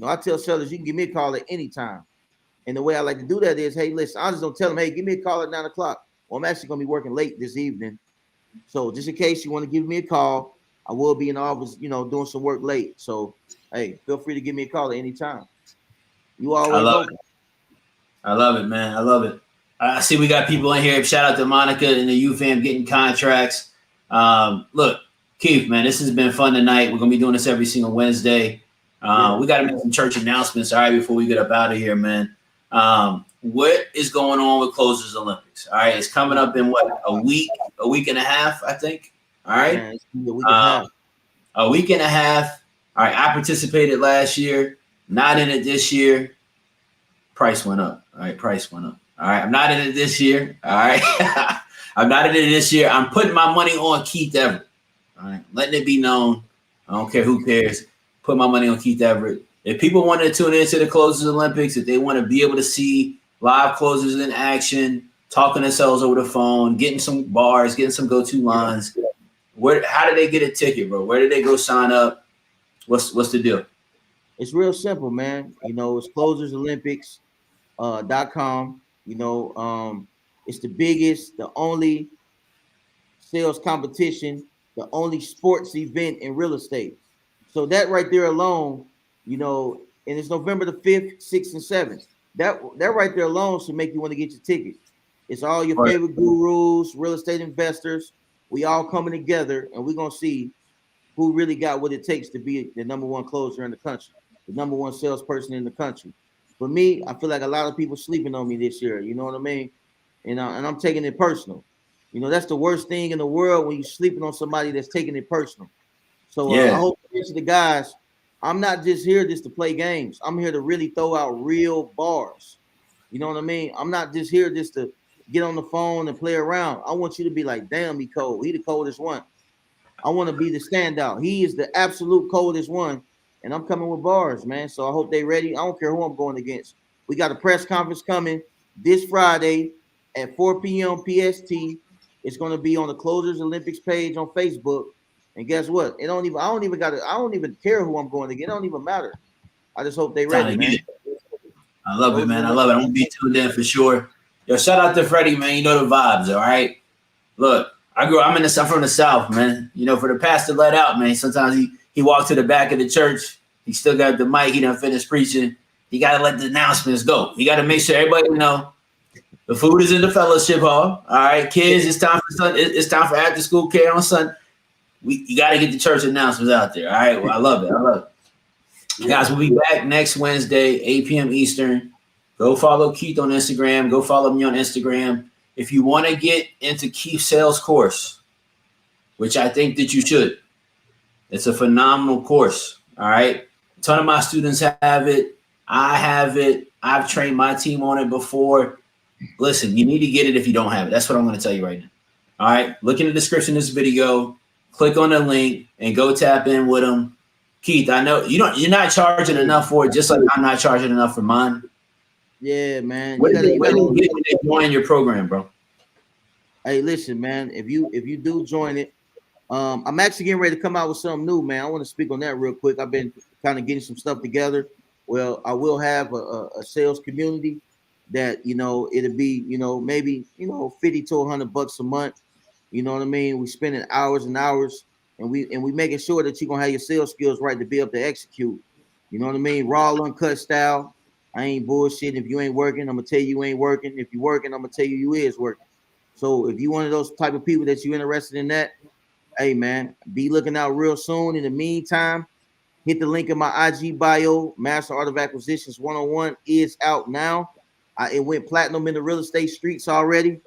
B: I tell sellers you can give me a call at any time. And the way I like to do that is, hey, listen, I just don't tell them, hey, give me a call at 9 o'clock. Well, I'm actually going to be working late this evening. So just in case you want to give me a call, I will be in the office, doing some work late. So, hey, feel free to give me a call at any time. You always open.
A: I love it, man. I love it. I see we got people in here. Shout out to Monica and the UFAM getting contracts. Look, Keith, man, this has been fun tonight. We're going to be doing this every single Wednesday. We got to make some church announcements, all right, before we get up out of here, man. What is going on with Closers Olympics? All right, it's coming up in what, a week and a half, I think. All right, a week and a half. All right, I participated last year, not in it this year. Price went up. All right, price went up. All right, I'm not in it this year. All right, I'm not in it this year. I'm putting my money on Keith Everett. All right, letting it be known. I don't care who cares. Put my money on Keith Everett. If people want to tune into the Closers Olympics, if they want to be able to see live closers in action, talking to sellers over the phone, getting some bars, getting some go-to lines, how do they get a ticket, bro? Where do they go sign up? What's the deal?
B: It's real simple, man. It's closersolympics.com. It's the biggest, the only sales competition, the only sports event in real estate. So that right there alone, and it's November the 5th, 6th, and 7th. That right there alone should make you want to get your ticket. It's all your favorite gurus, real estate investors. We all coming together, and we're going to see who really got what it takes to be the number one closer in the country, the number one salesperson in the country. For me, I feel like a lot of people sleeping on me this year. You know what I mean? And I'm taking it personal. That's the worst thing in the world when you're sleeping on somebody that's taking it personal. So I hope to the guys, I'm not just here just to play games. I'm here to really throw out real bars. You know what I mean? I'm not just here just to get on the phone and play around. I want you to be like, damn, he cold. He the coldest one. I want to be the standout. He is the absolute coldest one. And I'm coming with bars, man. So I hope they ready. I don't care who I'm going against. We got a press conference coming this Friday at 4 p.m. PST. It's going to be on the Closers Olympics page on Facebook. And guess what? I don't even care who I'm going against. It don't even matter. I just hope they ready, man.
A: I love it,
B: Those are
A: man.
B: the
A: I
B: ones.
A: love it. I'm gonna be tuned in for sure. Yo, shout out to Freddie, man. You know the vibes, all right? Look, I'm from the South, man. You know, for the pastor let out, man. Sometimes he walked to the back of the church. He still got the mic. He done finished preaching. You gotta let the announcements go. You gotta make sure everybody know the food is in the fellowship hall. All right, kids, it's time for It's time for after school care on Sunday. You gotta get the church announcements out there. All right, well, I love it. I love it.
B: Yeah.
A: Guys, we'll be back next Wednesday, 8 p.m. Eastern. Go follow Keith on Instagram. Go follow me on Instagram. If you want to get into Keith's sales course, which I think that you should, it's a phenomenal course. All right. A ton of my students have it. I have it. I've trained my team on it before. Listen, you need to get it if you don't have it. That's what I'm going to tell you right now. All right. Look in the description of this video. Click on the link and go tap in with them. Keith, I know you're not charging enough for it, just like I'm not charging enough for mine.
B: Yeah, man.
A: What
B: You
A: do
B: gotta,
A: they get when they join your program, bro?
B: hey, listen, man. If you do join it, I'm actually getting ready to come out with something new, man. I want to speak on that real quick. I've been kind of getting some stuff together. Well, I will have a sales community that it'll be maybe 50 to $100 a month. You know what I mean? We spending hours and hours, and we making sure that you're gonna have your sales skills right to be able to execute. You know what I mean? Raw, uncut style. I ain't bullshitting. If you ain't working, I'm gonna tell you ain't working. If you working, I'm gonna tell you is working. So if you one of those type of people that you interested in that, hey man, be looking out real soon. In the meantime, hit the link in my IG bio. Master Art of Acquisitions 101 is out now. It went platinum in the real estate streets already.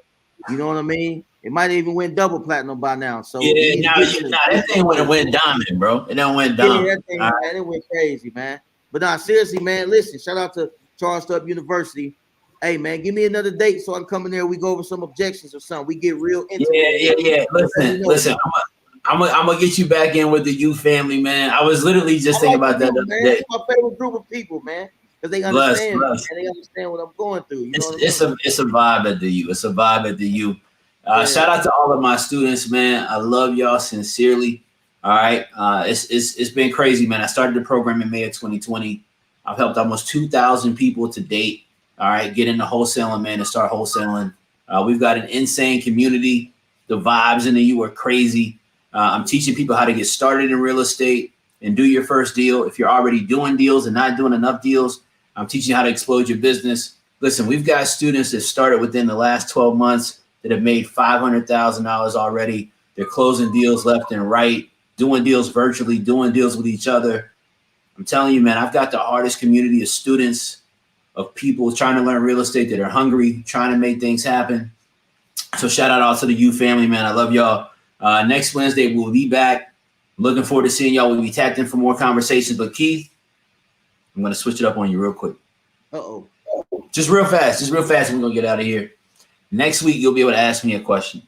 B: You know what I mean? It might even went double platinum by now. So you
A: Yeah,
B: need to
A: now
B: get in
A: that thing went diamond, bro. It don't went
B: yeah,
A: diamond.
B: that thing, man, it went crazy, man. But now, seriously, man, listen, shout out to Charles Stub University. Hey, man, give me another date so I can come in there. We go over some objections or something. We get real intimate.
A: Yeah. Listen. I'm gonna get you back in with the U family, man. I was literally just thinking about that the
B: man.
A: other day.
B: It's my favorite group of people, man, because they
A: Bless.
B: understand, man. They understand what I'm going through. You know what I mean?
A: It's a vibe at the U. It's a vibe at the U. Shout out to all of my students, man. I love y'all sincerely. All right. It's been crazy, man. I started the program in May of 2020. I've helped almost 2,000 people to date. All right, get into wholesaling, man, and start wholesaling. We've got an insane community. The vibes in the U are crazy. I'm teaching people how to get started in real estate and do your first deal. If you're already doing deals and not doing enough deals, I'm teaching you how to explode your business. Listen, we've got students that started within the last 12 months that have made $500,000 already. They're closing deals left and right, doing deals virtually, doing deals with each other. I'm telling you, man, I've got the hardest community of students, of people trying to learn real estate that are hungry, trying to make things happen. So shout out also to you family, man. I love y'all. Next Wednesday, we'll be back. Looking forward to seeing y'all. We'll be tapped in for more conversations. But Keith, I'm going to switch it up on you real quick.
B: Uh-oh.
A: Just real fast. We're going to get out of here. Next week, you'll be able to ask me a question.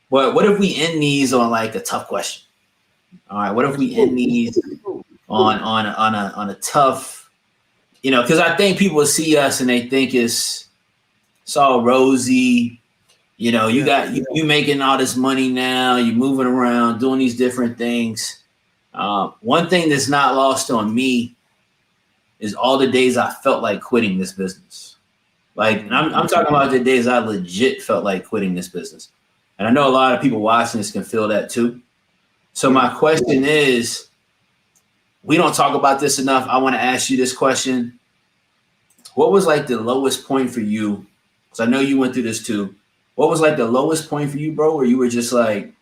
A: But what if we end these on like a tough question? All right. What if we end these on a tough, because I think people see us and they think it's all rosy. You making all this money now. You're moving around, doing these different things. One thing that's not lost on me is all the days I felt like quitting this business. Like, and I'm talking about the days I legit felt like quitting this business. And I know a lot of people watching this can feel that too. So my question is, we don't talk about this enough. I want to ask you this question. What was like the lowest point for you? Because I know you went through this too. What was like the lowest point for you, bro, where you were just like,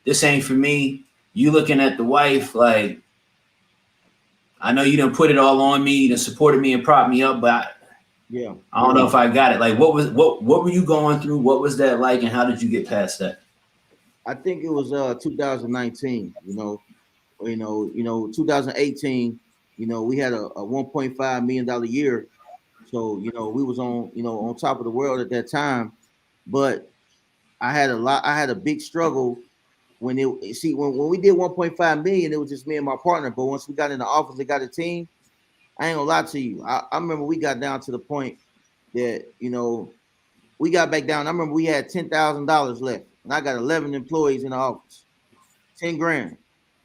A: this ain't for me? You looking at the wife like, I know you done put it all on me, you done supported me and propped me up, but I don't know if I got it. Like, what were you going through? What was that like, and how did you get past that?
B: I think it was 2019. 2018. We had a $1.5 million year, so we was on top of the world at that time. But I had a big struggle when when we did 1.5 million, it was just me and my partner. But once we got in the office and got a team, I ain't gonna lie to you. I remember we got down to the point that we got back down. I remember we had $10,000 left, and I got 11 employees in the office, 10 grand,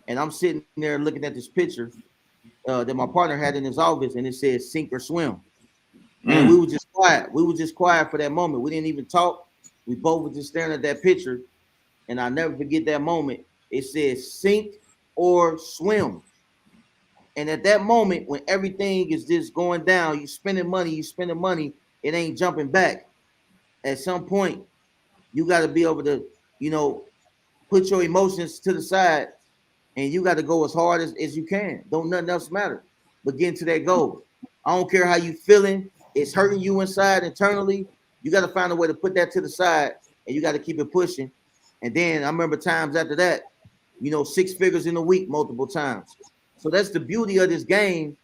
B: and I'm sitting there looking at this picture that my partner had in his office, and it said "sink or swim." And we were just quiet. We were just quiet for that moment. We didn't even talk. We both were just staring at that picture. And I'll never forget that moment. It says sink or swim. And at that moment, when everything is just going down, you spending money, it ain't jumping back. At some point, you got to be able to, put your emotions to the side, and you got to go as hard as you can. Don't nothing else matter but getting to that goal. I don't care how you feeling. It's hurting you inside internally. You got to find a way to put that to the side, and you got to keep it pushing. And then I remember times after that, 6 figures in a week, multiple times. So that's the beauty of this game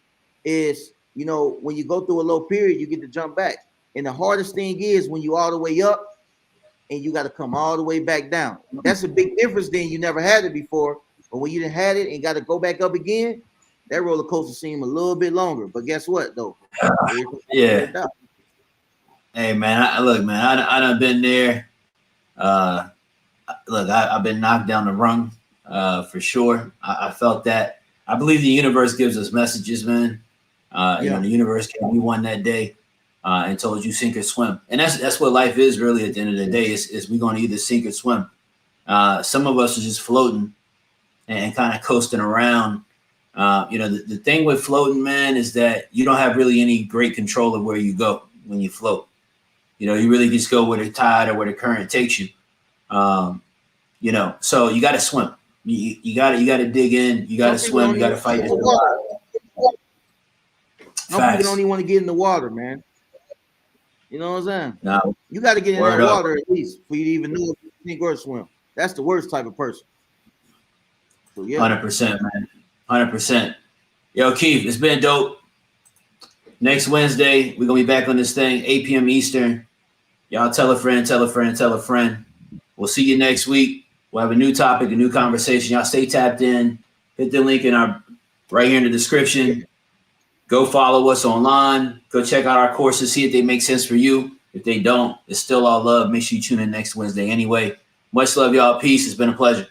B: is, when you go through a low period, you get to jump back. And the hardest thing is when you all the way up and you got to come all the way back down. That's a big difference than you never had it before. But when you didn't had it and got to go back up again, that roller coaster seemed a little bit longer. But guess what, though?
A: Yeah. Hey, man, I done been there. Look, I've been knocked down the rung for sure. I felt that. I believe the universe gives us messages, man. The universe gave me one that day and told you sink or swim. And that's what life is really at the end of the day is we're going to either sink or swim. Some of us are just floating and kind of coasting around. The thing with floating, man, is that you don't have really any great control of where you go when you float. You really just go where the tide or where the current takes you. So you got to swim. You got to dig in. You got to swim. You got to fight.
B: Some people don't even want to get in the water, man. You know what I'm saying?
A: No.
B: You got to get in that water at least for you to even know if you sink or swim. That's the worst type of person. So, yeah.
A: 100%, man. 100%. Yo, Keith, it's been dope. Next Wednesday, we're going to be back on this thing, 8 p.m. Eastern. Y'all tell a friend, tell a friend, tell a friend. We'll see you next week. We'll have a new topic, a new conversation. Y'all stay tapped in. Hit the link right here in the description. Go follow us online. Go check out our courses, see if they make sense for you. If they don't, it's still all love. Make sure you tune in next Wednesday anyway. Much love, y'all. Peace. It's been a pleasure.